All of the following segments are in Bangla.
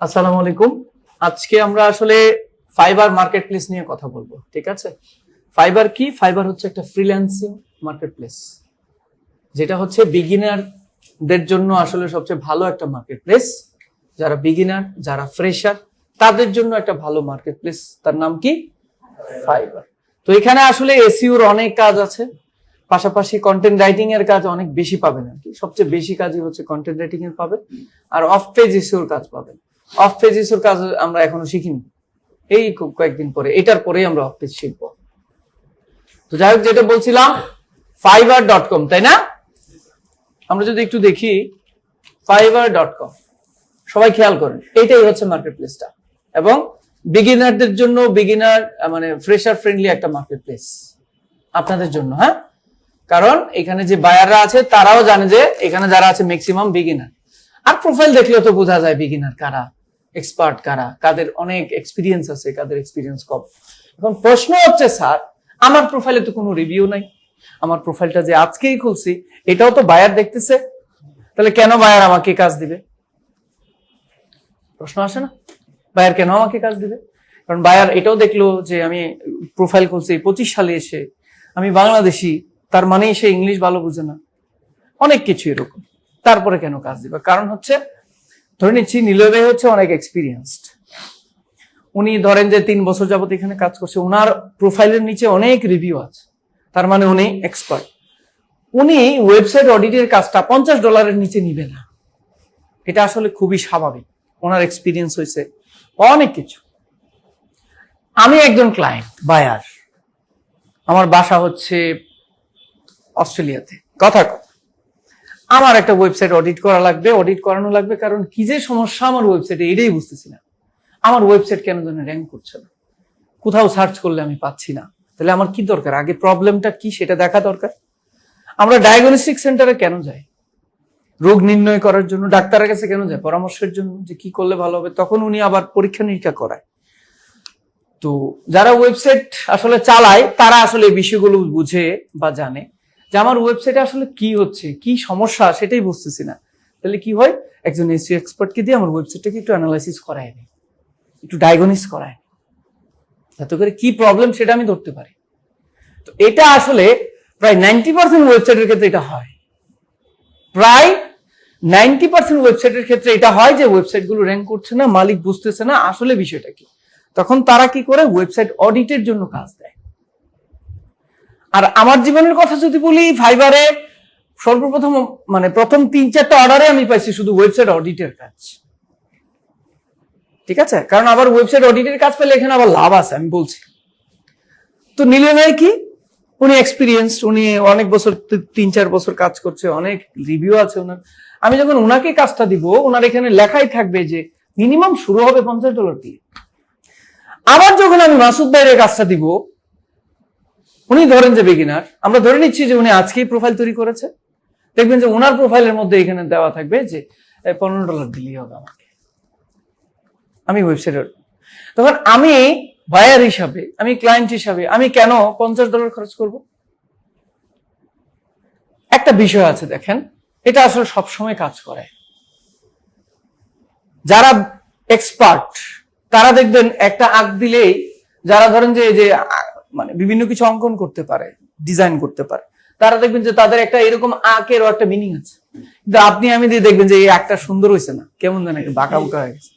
আসসালামু আলাইকুম। আজকে আমরা আসলে ফাইবার মার্কেট প্লেস নিয়ে কথা বলবো, ঠিক আছে? ফাইবার কি? ফাইবার হচ্ছে একটা ফ্রিল্যান্সিং মার্কেট প্লেস, যেটা হচ্ছে বিগিনারদের জন্য আসলে সবচেয়ে ভালো একটা মার্কেট প্লেস। যারা বিগিনার, যারা ফ্রেশার, তাদের জন্য একটা ভালো মার্কেট প্লেস। তার নাম কি? ফাইবার। তো এখানে আসলে এসইওর অনেক কাজ আছে, পাশাপাশি কন্টেন্ট রাইটিং এর কাজ অনেক বেশি পাবেন আর কি। সবচেয়ে বেশি কাজই হচ্ছে কন্টেন্ট রাইটিং এর পাবেন, আর অফ পেজ এসইওর কাজ পাবেন। অফ পেজ এসইওর কাজ আমরা এখনো শিখিনি, এই কয়েকদিন পরে, এটার পরেই আমরা অফ পেজ শিখবো। তো যাই হোক, যেটা বলছিলাম, fiverr.com, তাই না? আমরা যদি একটু দেখি fiverr.com, সবাই খেয়াল করেন, এইটাই হচ্ছে মার্কেট প্লেসটা, এবং বিগিনারদের জন্য, বিগিনার মানে ফ্রেশার ফ্রেন্ডলি একটা মার্কেট প্লেস আপনাদের জন্য। হ্যাঁ, কারণ এখানে যে বায়াররা আছে তারাও জানে যে এখানে যারা আছে ম্যাক্সিমাম বিগিনার। আর প্রোফাইল দেখলেও তো বোঝা যায় বিগিনার কারা, এক্সপার্ট কারা, কাদের অনেক এক্সপিরিয়েন্স আছে, কাদের এক্সপিরিয়েন্স কম। এখন প্রশ্ন হচ্ছে, স্যার আমার প্রোফাইলে তো কোনো রিভিউ নাই, আমার প্রোফাইলটা যে আজকেই খুলছি এটাও তো বায়ার দেখতেছে, তাহলে কেন বায়ার আমাকে কাজ দিবে? প্রশ্ন আসে না? বায়ার কেন আমাকে কাজ দিবে? কারণ বায়ার এটাও দেখলো যে আমি প্রোফাইল খুলছি 25 সালে এসে, আমি বাংলাদেশি, তার মানে সে ইংলিশ ভালো বুঝে না, অনেক কিছু এরকম। তারপরে কেন কাজ দিবে? কারণ হচ্ছে, ধরে নিচ্ছি নীলয় ভাই হচ্ছে অনেক এক্সপিরিয়েন্সড, উনি ধরেন যে 3 বছর যাবত এখানে কাজ করছে, উনার প্রোফাইলের নিচে অনেক রিভিউ আছে, তার মানে উনি এক্সপার্ট। উনি ওয়েবসাইট অডিটের কাজটা $50 নিচে নিবে না, এটা আসলে খুবই স্বাভাবিক। ওনার এক্সপিরিয়েন্স হয়েছে অনেক কিছু। আমি একজন ক্লায়েন্ট, বায়ার, আমার বাসা হচ্ছে অস্ট্রেলিয়াতে, কথা আমার একটা ওয়েবসাইট অডিট করা লাগবে, অডিট করানো লাগবে, কারণ কি যে সমস্যা আমার ওয়েবসাইটে এটাই বুঝতেছি না। আমার ওয়েবসাইট কেন যেন র্যাঙ্ক করছে না, কোথাও সার্চ করলে আমি পাচ্ছি না। তাহলে আমার কি দরকার? আগে প্রবলেমটা কি সেটা দেখা দরকার। আমরা ডায়াগনস্টিক সেন্টারে কেন যাই? রোগ নির্ণয় করার জন্য। ডাক্তারের কাছে কেন যায়? পরামর্শের জন্য, যে কি করলে ভালো হবে। তখন উনি আবার পরীক্ষা নিরীক্ষা করায়। তো যারা ওয়েবসাইট আসলে চালায় তারা আসলে এই বিষয়গুলো বুঝে বা জানে যে আমার ওয়েবসাইটে আসলে কি হচ্ছে, কি সমস্যা, সেটাই বুঝতেছি না। তাহলে কি হয়, একজন এসইও এক্সপার্টকে দিয়ে আমার ওয়েবসাইটটাকে একটু অ্যানালাইসিস করায় নেই, একটু ডায়াগনোস করায়, যাতে করে কি প্রবলেম সেটা আমি ধরতে পারি। তো এটা আসলে প্রায় 90% ওয়েবসাইটের ক্ষেত্রে এটা হয়। প্রায় 90% ওয়েবসাইটের ক্ষেত্রে এটা হয় যে ওয়েবসাইটগুলো র্যাঙ্ক করছে না, মালিক বুঝতেছে না আসলে বিষয়টা কি। তখন তারা কি করে, ওয়েবসাইট অডিটের জন্য কাজ দেয়। আর আমার জীবনের কথা যদি বলি, ফাইবারে সর্বপ্রথম মানে প্রথম 3-4টা অর্ডারে আমি পাইছি শুধু ওয়েবসাইট অডিটের কাজ, ঠিক আছে? কারণ আবার ওয়েবসাইট অডিটের কাজ পেলে এখানে আবার লাভ আছে, আমি বলছি। তো নীলয় ভাই কি, উনি এক্সপিরিয়েন্সড, উনি অনেক বছর, 3-4 বছর কাজ করছে, অনেক রিভিউ আছে ওনার। আমি যখন ওনাকে কাজটা দিব, ওনার এখানে লেখাই থাকবে যে মিনিমাম শুরু হবে $50 দিয়ে। আবার যখন আমি মাসুদ ভাইয়ের কাজটা দিব, উনি ধরেন যে বিগিনার, আমরা ধরে নিচ্ছি যে উনি আজকেই প্রোফাইল তৈরি করেছে, দেখবেন যে ওনার প্রোফাইলের মধ্যে এখানে দেওয়া থাকবে যে $15 দিলেই হবে আমাকে, আমি ওয়েবসাইটের। তখন আমি বায়ার হিসাবে, আমি ক্লায়েন্ট হিসাবে আমি কেন $50 খরচ করব? একটা বিষয় আছে, দেখেন, এটা আসলে সবসময় কাজ করে। যারা এক্সপার্ট তারা দেখবেন একটা আঁক দিলেই, যারা ধরেন যে মানে বিভিন্ন কিছু অঙ্কন করতে পারে, ডিজাইন করতে পারে, তারা দেখবেন যে তাদের একটা এরকম আঁকেরও একটা মিনিং আছে। কিন্তু আপনি আমি দিয়ে দেখবেন যে এই আঁকটা সুন্দর হয়েছে না, কেমন যেন বাঁকা বুকা হয়ে গেছে।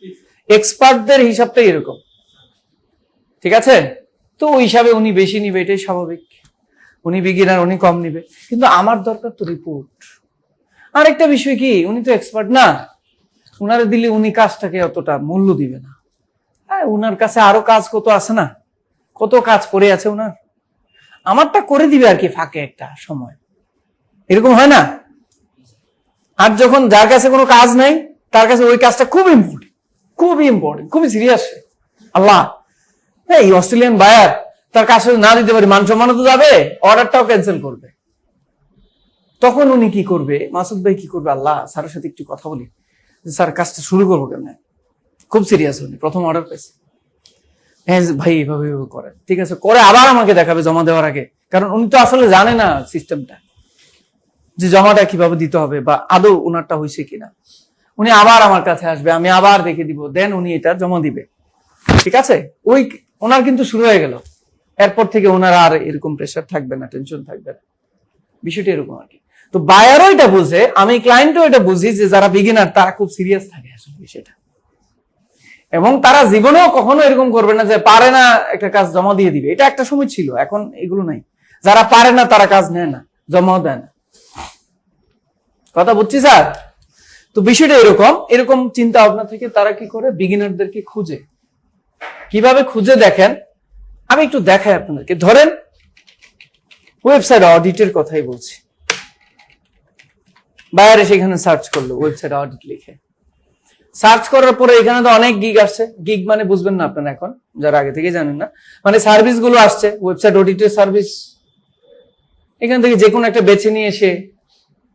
এক্সপার্টদের হিসাবটাই এরকম, ঠিক আছে? তো ওই হিসাবে উনি বেশি নিবে, এটাই স্বাভাবিক। উনি বিগিনার, উনি কম নিবে। কিন্তু আমার দরকার তো রিপোর্ট। আরেকটা বিষয় কি, উনি তো এক্সপার্ট না, উনারে দিলে উনি কাজটাকে অতটা মূল্য দিবে না। হ্যাঁ, উনার কাছে আরো কাজ কত আছে না, কত কাজ পড়ে আছে উনার, আমারটা করে দিবে আর কি ফাঁকে একটা সময়, এরকম হয় না? আর যখন যার কাছে কোনো কাজ নাই, তার কাছে ওই কাজটা খুব ইম্পর্টেন্ট, খুবই ইম্পর্টেন্ট, খুবই সিরিয়াস। আল্লাহ, এই অস্ট্রেলিয়ান বায়ার, তার কাছে না দিতে পারি, মান সম্মান তো যাবে, অর্ডারটাও ক্যান্সেল করবে। তখন উনি কি করবে, মাসুদ ভাই কি করবে, আল্লাহ স্যারের সাথে একটু কথা বলি, স্যার কাজটা শুরু করবো কেমন, খুব সিরিয়াস। উনি প্রথম অর্ডার পেয়েছে, হ্যাঁ ভাই এইভাবে করে, ঠিক আছে, করে আবার আমাকে দেখাবে জমা দেওয়ার আগে, কারণ উনি তো আসলে জানে না সিস্টেমটা, যে জমাটা কিভাবে দিতে হবে বা আদৌ ওনারটা হয়েছে কিনা। উনি আবার আমার কাছে আসবে, আমি আবার দেখে দিব, দেন উনি এটা জমা দিবে। ঠিক আছে, ওনার কিন্তু শুরু হয়ে গেল। এরপর থেকে ওনার আর এরকম প্রেশার থাকবে না, টেনশন থাকবে না। বিষয়টা এরকম আর কি। তো বায়ারও এটা বুঝে, আমি ক্লায়েন্টও এটা বুঝি যে যারা বিগিনার তারা খুব সিরিয়াস থাকে আসলে বিষয়টা, এবং তারা জীবনেও কখনো এরকম করবে না যে পারে না একটা কাজ জমা দিয়ে দিবে। এটা একটা সময় ছিল, এখন এগুলো নাই। যারা পারে না তারা কাজ নেয় না, জমাও দেয় না। কথা বুঝছি স্যার? তো বিষয়টা এরকম চিন্তা ভাবনা থেকে তারা কি করে, বিগিনারদেরকে খুঁজে। কিভাবে খুঁজে দেখেন, আমি একটু দেখাই আপনাদেরকে। ধরেন ওয়েবসাইট অডিটের কথাই বলছি। বাইরে সেখানে সার্চ করলো ওয়েবসাইট অডিট লিখে, সার্চ করার পরে এখানে তো অনেক গিগ আসছে। গিগ মানে বুঝবেন না আপনারা এখন, যারা আগে থেকে জানেন না, মানে সার্ভিস গুলো আসছে, ওয়েবসাইট অডিটের সার্ভিস। এখান থেকে যে কোনো একটা বেছে নিয়ে এসে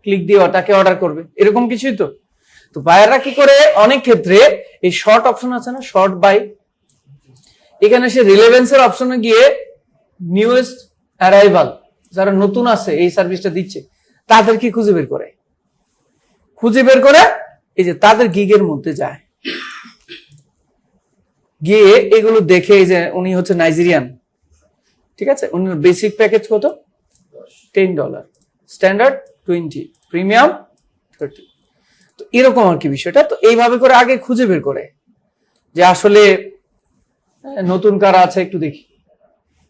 ক্লিক দিয়ে ওটাকে অর্ডার করবে, এরকম কিছুই তো। তো বায়াররা কি করে, অনেক ক্ষেত্রে এই শর্ট অপশন আছে না, শর্ট বাই, এখানে সে রিলেভেন্সের অপশনে গিয়ে নিউয়েস্ট অ্যারাইভাল, যারা নতুন আছে এই সার্ভিসটা দিচ্ছে, তাদেরকে খুঁজে বের করে এই যে তাদের গিগের মধ্যে যায়, গিয়ে এগুলো দেখে, এই যে উনি হচ্ছে নাইজেরিয়ান, ঠিক আছে, উনার বেসিক প্যাকেজ কত, $10, স্ট্যান্ডার্ড 20, প্রিমিয়াম 30। তো এরকম আর কি বিষয়টা। তো এইভাবে করে আগে খুঁজে বের করে যে আসলে নতুন কারা আছে একটু দেখি,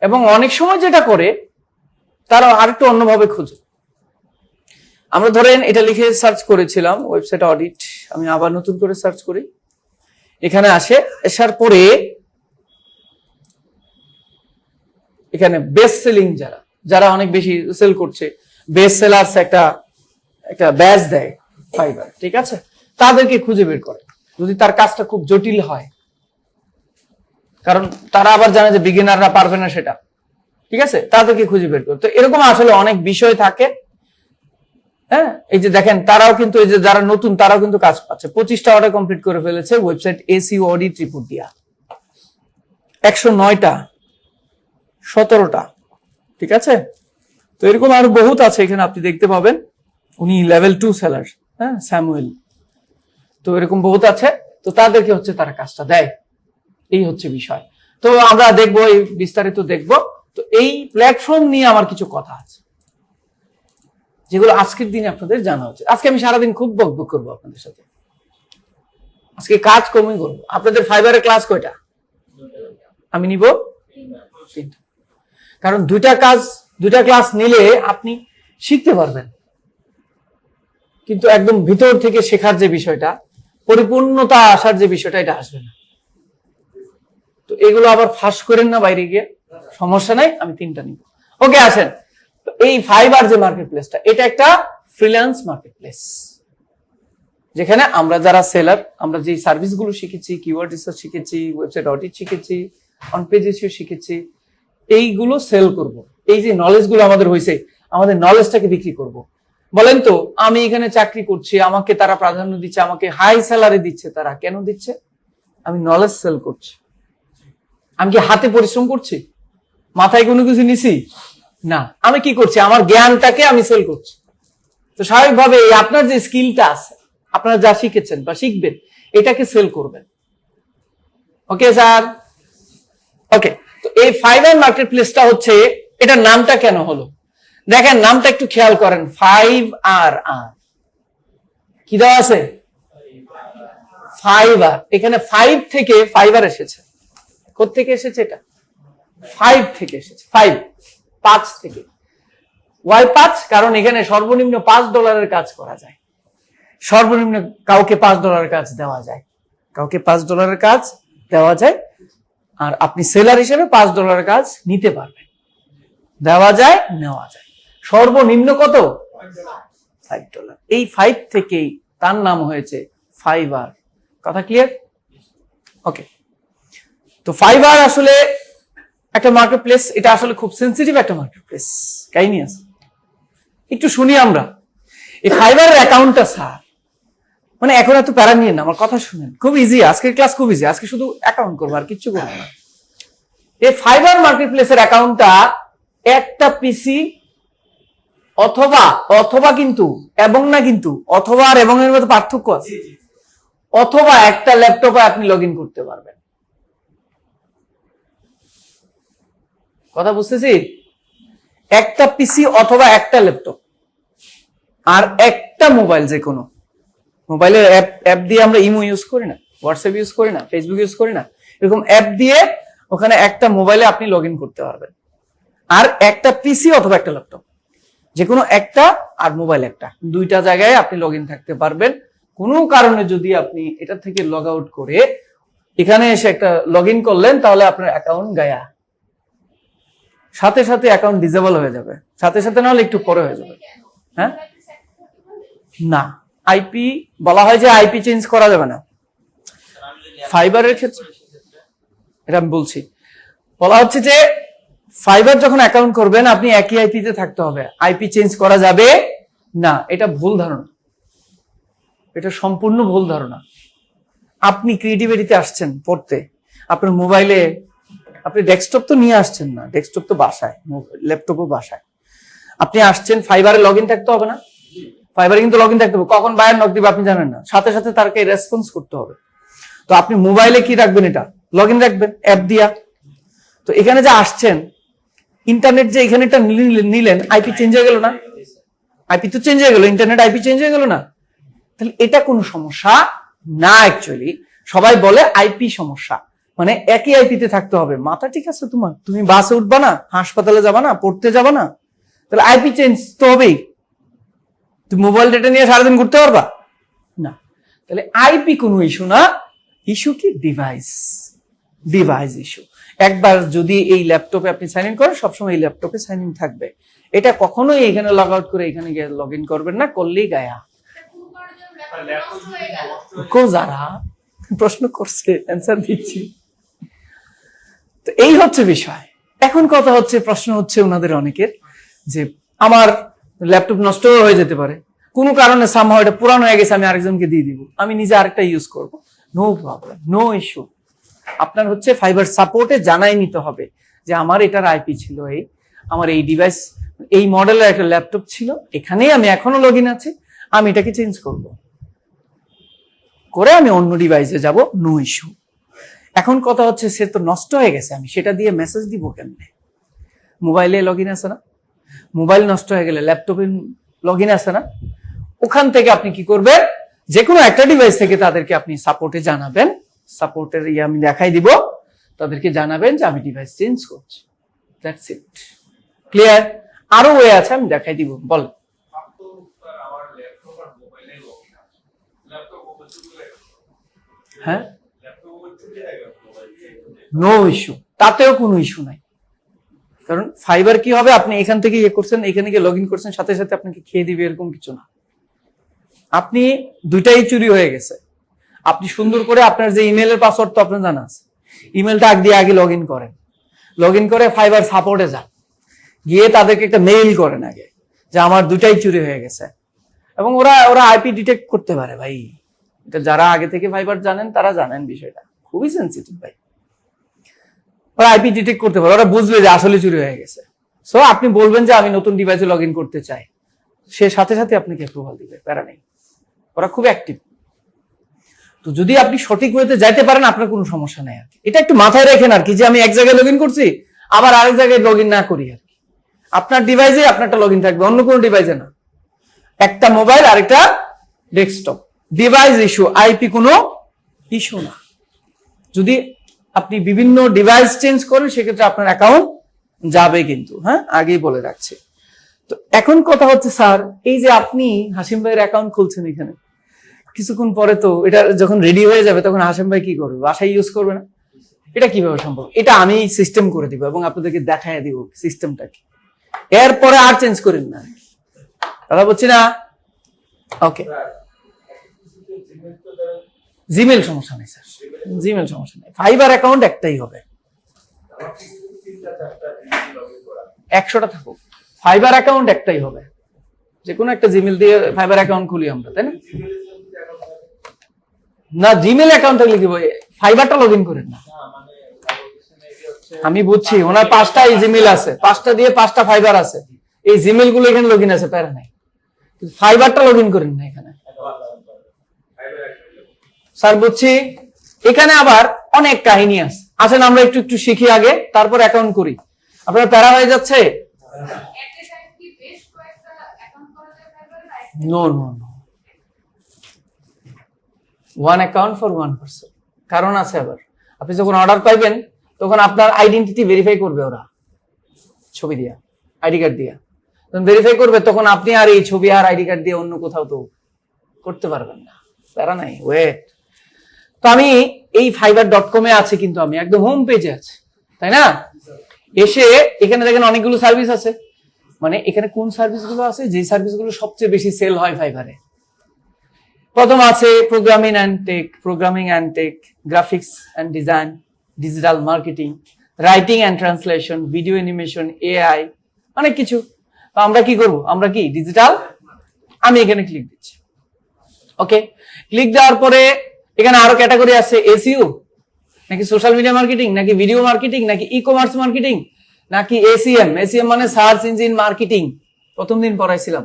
এবং অনেক সময় যেটা করে তারা আরেকটু অন্যভাবে খুঁজে। আমরা ধরেন এটা লিখে সার্চ করেছিলাম ওয়েবসাইট অডিট, আমি আবার নতুন করে সার্চ করি, এখানে আসার পরে এখানে বেস্ট সেলিং, যারা অনেক বেশি সেল করছে, বেস্ট সেলার্স একটা ব্যাজ দেয় ফাইবার, ঠিক আছে, তাদেরকে খুঁজে বের করে। যদি তার কাজটা খুব জটিল হয়, কারণ তারা আবার জানে যে বিগিনাররা পারবে না সেটা, ঠিক আছে, তাদেরকে খুঁজে বের করে। তো এরকম আসলে অনেক বিষয় থাকে। হ্যাঁ, এই যে দেখেন, তারাও কিন্তু, এই যে যারা নতুন তারাও কিন্তু কাজ পাচ্ছে। 25টা অর্ডার কমপ্লিট করে ফেলেছে ওয়েবসাইট এসইও অডিট রিপোর্ট দিয়া, 109টা, 17টা, ঠিক আছে। তো এরকম আরো বহুত আছে, এখানে আপনি দেখতে পাবেন। উনি লেভেল 2 সেলার, হ্যাঁ, স্যামুয়েল। তো এরকম বহুত আছে। তো তাদেরকে হচ্ছে তারা কাজটা দেয়, এই হচ্ছে বিষয়। তো আমরা দেখবো, এই বিস্তারিত দেখবো। তো এই প্ল্যাটফর্ম নিয়ে আমার কিছু কথা আছে, যেগুলো আজকের দিনে আপনাদের জানা উচিত। আজকে আমি সারাদিন খুব বকবক করবো আপনাদের সাথে, আজকে কাজ কমই করবো। আপনাদের ফাইবারের ক্লাস কয়টা? আমি নিব 3টা, কারণ দুইটা ক্লাস নিলে আপনি শিখতে পারবেন, কিন্তু একদম ভিতর থেকে শেখার যে বিষয়টা, পরিপূর্ণতা আসার যে বিষয়টা, এটা আসবে না। তো এগুলো আবার ফাঁস করেন না বাইরে গিয়ে, সমস্যা নাই, আমি 3টা নিব। ওকে, আসেন। এই ফাইবার যে মার্কেট প্লেসটা, এটা একটা ফ্রিল্যান্স মার্কেট প্লেস, যেখানে আমরা যারা সেলার, আমরা যে সার্ভিস গুলো শিখেছি, কিওয়ার্ড রিসার্চ শিখেছি, ওয়েবসাইট অডিট শিখেছি, অন পেজ এসইও শিখেছি, এইগুলো সেল করব। এই যে নলেজ গুলো আমাদের হয়েছে, আমাদের নলেজটাকে বিক্রি করব। বলেন তো, আমি এখানে চাকরি করছি, আমাকে তারা প্রাধান্য দিচ্ছে, আমাকে হাই স্যালারি দিচ্ছে, তারা কেন দিচ্ছে? আমি নলেজ সেল করছি। আমি কি হাতে পরিশ্রম করছি, মাথায় কোনো কিছু নিছি? না, আমি কি করছি, আমার জ্ঞানটাকে আমি সেল করছি। তো স্বাভাবিকভাবে আপনার যে স্কিলটা আছে, আপনারা যা শিখেছেন বা শিখবেন, এটাকে সেল করবেন। Okay sir? ওকে। তো এই ফাইবার মার্কেট প্লেসটা হচ্ছে, এটার নামটা কেন হলো দেখেন, নামটা একটু খেয়াল করেন। 5R, কি দেওয়া আছে? ফাইবার। এখানে 5 থেকে ফাইবার এসেছে। কোত্থেকে এসেছে? এটা 5 থেকে এসেছে। 5 থেকে। ওয়াই 5? কারণ এখানে সর্বনিম্ন $5 কাজ করা যায়। সর্বনিম্ন কাউকে $5 কাজ দেওয়া যায়, কাউকে $5 কাজ দেওয়া যায়। আর আপনি সেলার হিসেবে $5 কাজ নিতে পারবেন, দেওয়া যায়, নেওয়া যায়। সর্বনিম্ন কত? $5। এই 5 থেকেই তার নাম হয়েছে ফাইবার। কথা ক্লিয়ার? ওকে। তো ফাইবার আসলে একটা মার্কেট প্লেস, এটা আসলে খুব সেন্সিটিভ একটা মার্কেট প্লেস। কাহিনী আছে, একটু শুনি আমরা। এই ফাইবারের অ্যাকাউন্টটা স্যার, মানে এখন এত প্যারা নিয়ে না, আমার কথা শুনেন, খুব ইজি। আজকের ক্লাস খুব ইজি, আজকে শুধু অ্যাকাউন্ট করবো আর কিচ্ছু করবো না। এই ফাইবার মার্কেট প্লেসের অ্যাকাউন্টটা একটা পিসি অথবা কিন্তু, এবং না কিন্তু, অথবা আর এবং এর মধ্যে পার্থক্য আছে। অথবা একটা ল্যাপটপে আপনি লগ ইন করতে পারবেন। কথা বুঝতেছি? একটা পিসি অথবা একটা ল্যাপটপ আর একটা মোবাইল, যে কোনো মোবাইলের অ্যাপ দিয়ে আমরা ইমো ইউজ করি না, হোয়াটসঅ্যাপ ইউজ করি না, ফেসবুক ইউজ করি না, এরকম অ্যাপ দিয়ে ওখানে একটা মোবাইলে আপনি লগ ইন করতে পারবেন। আর একটা পিসি অথবা একটা ল্যাপটপ, যে কোনো একটা, আর মোবাইল একটা, দুইটা জায়গায় আপনি লগ ইন থাকতে পারবেন। কোনো কারণে যদি আপনি এটা থেকে লগ আউট করে এখানে এসে একটা লগ ইন করলেন, তাহলে আপনার অ্যাকাউন্ট গায়া, সাথে সাথে অ্যাকাউন্ট ডিসেবল হয়ে যাবে, সাথে সাথে না হলে একটু পরে হয়ে যাবে। হ্যাঁ, না, আইপি বলা হয় যে আইপি চেঞ্জ করা যাবে না ফাইবারের ক্ষেত্রে। এটা আমি বলছি, বলা হচ্ছে যে ফাইবার যখন অ্যাকাউন্ট করবেন আপনি একই আইপি তে থাকতে হবে, আইপি চেঞ্জ করা যাবে না। এটা ভুল ধারণা, এটা সম্পূর্ণ ভুল ধারণা। আপনি ক্রিয়েটিভিটিতে আসছেন পড়তে, আপনার মোবাইলে আপনি ডেস্কটপ তো নিয়ে আসছেন না, ডেস্কটপ তো বাসায়, ল্যাপটপও বাসায়, আপনি আসছেন, ফাইবারে লগ ইন থাকতে হবে না? ফাইবারে কিন্তু লগ ইন থাকতে হবে, কখন বায়ার নক দিবে আপনি জানেন না, সাথে সাথে তাকে রেসপন্স করতে হবে। তো আপনি মোবাইলে কি রাখবেন, এটা লগ ইন রাখবেন অ্যাপ দিয়া। তো এখানে যে আসছেন, ইন্টারনেট যে এখানে নিলেন, আইপি চেঞ্জ হয়ে গেল না? আইপি তো চেঞ্জ হয়ে গেল, ইন্টারনেট আইপি চেঞ্জ হয়ে গেল না? তাহলে এটা কোনো সমস্যা না। অ্যাকচুয়ালি সবাই বলে আইপি সমস্যা, মানে একই আইপিতে থাকতে হবে। মাথা ঠিক আছে তোমার? তুমি বাসে উঠবা না, হাসপাতালে যাবা না, পড়তে যাবা না, তাহলে আইপি চেঞ্জ তো হবেই। তুমি মোবাইল ডেটা নিয়ে সারাদিন ঘুরতে পারবা না। তাহলে আইপি কোনো ইস্যু না, ইস্যু কি ডিভাইস, ডিভাইস ইস্যু। একবার যদি এই ল্যাপটপে আপনি সাইন ইন করেন, সবসময় এই ল্যাপটপে সাইন ইন থাকবে। এটা কখনোই এখানে লগ আউট করে এখানে গিয়ে লগ ইন করবেন না, করলেই গায়া। যারা প্রশ্ন করছে অ্যান্সার দিচ্ছি। তো এই হচ্ছে বিষয়। এখন কথা হচ্ছে, প্রশ্ন হচ্ছে ওনাদের অনেকের যে আমার ল্যাপটপ নষ্ট হয়ে যেতে পারে, কোনো কারণে সামহাও এটা পুরানো হয়ে গেছে, আমি আরেকজনকে দিয়ে দিব, আমি নিজে আরেকটা ইউজ করব, নো প্রবলেম, নো ইস্যু। আপনার হচ্ছে ফাইবার সাপোর্টে জানাই নিতে হবে যে আমার এটার আইপি ছিল এই, আমার এই ডিভাইস, এই মডেলের একটা ল্যাপটপ ছিল, এখানেই আমি এখনো লগ ইন আছি, আমি এটাকে চেঞ্জ করব, করে আমি অন্য ডিভাইসে যাব, নো ইস্যু। এখন কথা হচ্ছে, সে তো নষ্ট হয়ে গেছে, আমি সেটা দিয়ে মেসেজ দিব কেমনে? মোবাইলে লগ ইন আছে না? মোবাইল নষ্ট হয়ে গেলে ল্যাপটপে লগ ইন আছে না? ওখান থেকে আপনি কি করবেন, যে কোনো একটা ডিভাইস থেকে তাদেরকে আপনি সাপোর্টে জানাবেন, সাপোর্টের আমি দেখাই দিব, তাদেরকে জানাবেন যে আমি ডিভাইস চেঞ্জ করছি, দ্যাটস ইট। ক্লিয়ার? আরো ওয়ে আছে, আমি দেখাই দিব, বল। হ্যাঁ, নো ইস্যু, তাতেও কোনো ইস্যু নাই। কারণ ফাইবার কি হবে, আপনি এখান থেকে ইয়ে করছেন, এখানে গিয়ে লগ ইন করছেন, সাথে সাথে আপনাকে খেয়ে দিবে এরকম কিছু না। আপনি দুইটাই চুরি হয়ে গেছে, আপনি সুন্দর করে আপনার যে ইমেলের পাসওয়ার্ড তো আপনার জানা আছে, ইমেলটা আগে লগ ইন করেন, লগ ইন করে ফাইবার সাপোর্টে যান, গিয়ে তাদেরকে একটা মেইল করেন আগে যে আমার দুইটাই চুরি হয়ে গেছে। এবং ওরা আইপি ডিটেক্ট করতে পারে ভাই, এটা যারা আগে থেকে ফাইবার জানেন তারা জানেন, বিষয়টা খুবই সেন্সিটিভ ভাই। ওরা আইপি ডিটেক্ট করতে পারে, ওরা বুঝবে যে আসলে চুরি হয়ে গেছে। সো আপনি বলবেন যে আমি নতুন ডিভাইসে লগ ইন করতে চাই, সে সাথে সাথে আপনাকে অ্যাপ্রুভাল দিবে, প্যারা নেই, ওরা খুব অ্যাক্টিভ। তো যদি আপনি সঠিক ওয়েতে যাইতে পারেন, আপনার কোনো সমস্যা নাই আর কি। এটা একটু মাথায় রাখেন আর কি, যে আমি এক জায়গায় লগ ইন করছি, আবার আরেক জায়গায় লগ ইন না করি আর কি। আপনার ডিভাইসে আপনারটা লগ ইন থাকবে, অন্য কোনো ডিভাইসে না। একটা মোবাইল আর একটা ডেস্কটপ, ডিভাইস ইস্যু, আইপি কোনো ইস্যু না। যদি আপনি বিভিন্ন ডিভাইস চেঞ্জ করেন, সেক্ষেত্রে আপনার অ্যাকাউন্ট যাবে কিন্তু, হ্যাঁ, আগেই বলে রাখছি। তো এখন কথা হচ্ছে, স্যার এই যে আপনি হাসিম ভাইয়ের অ্যাকাউন্ট খুলছেন এখানে, কিছুক্ষণ পরে তো এটা যখন রেডি হয়ে যাবে, তখন হাসিম ভাই কি করবে? বাসায় ইউজ করবে না? এটা কিভাবে সম্ভব? এটা আমি সিস্টেম করে দিব এবং আপনাদেরকে দেখায় দিব সিস্টেমটা কি, এরপরে আর চেঞ্জ করেন না, কথা বলছি না? ওকে, জিমেল সমস্যা নেই স্যার, জিমেল সমস্যা নেই, ফাইবার অ্যাকাউন্ট একটাই হবে, 100টা থাকুক, ফাইবার অ্যাকাউন্ট একটাই হবে। যে কোনো একটা জিমেল দিয়ে ফাইবার অ্যাকাউন্ট খুলি আমরা, তাই না? না, জিমেল অ্যাকাউন্ট থাকলে কি ফাইবারটা লগ ইন করেন না? আমি বুঝছি, ওনার 5টা জিমেল আছে, 5টা দিয়ে 5টা ফাইবার আছে, এই জিমেল গুলো এখানে লগ ইন আছে, প্যারা নাই, ফাইবারটা লগ ইন করেন না এখানে। স্যার বুঝছি। এখানে আবার অনেক কাহিনী আছে, আসেন আমরা একটু একটু শিখি আগে, তারপর অ্যাকাউন্ট করি। আপনার প্যারা হয়ে যাচ্ছে? No no no, one account for one person. কারণ আছে আবার, আপনি যখন অর্ডার পাইবেন তখন আপনার আইডেন্টিটি ভেরিফাই করবে ওরা, ছবি দিয়া, আইডি কার্ড দিয়া যখন ভেরিফাই করবে, তখন আপনি আর এই ছবি আর আইডি কার্ড দিয়ে অন্য কোথাও তো করতে পারবেন না, প্যারা নাই, ওয়েট। তো আমি এই fiverr.com এ আছে, কিন্তু আমি একদম হোম পেজে আছে, তাই না? এসে এখানে দেখেন অনেকগুলো সার্ভিস আছে, মানে এখানে কোন সার্ভিসগুলো আছে, যে সার্ভিসগুলো সবচেয়ে বেশি সেল হয় ফাইবারে। প্রথম আছে programming and tech, graphics and design, digital marketing, writing and translation, video animation, AI, অনেক কিছু। তো আমরা কি করব, আমরা কি ডিজিটাল, আমি এখানে ক্লিক দিচ্ছি। ওকে, ক্লিক দেওয়ার পরে এখানে আরো ক্যাটাগরি আছে, এসইও নাকি সোশ্যাল মিডিয়া মার্কেটিং, নাকি ভিডিও মার্কেটিং, নাকি ই কমার্স মার্কেটিং, নাকি এসিএম। এসিএম মানে সার্চ ইঞ্জিন মার্কেটিং, প্রথম দিন পড়াইছিলাম।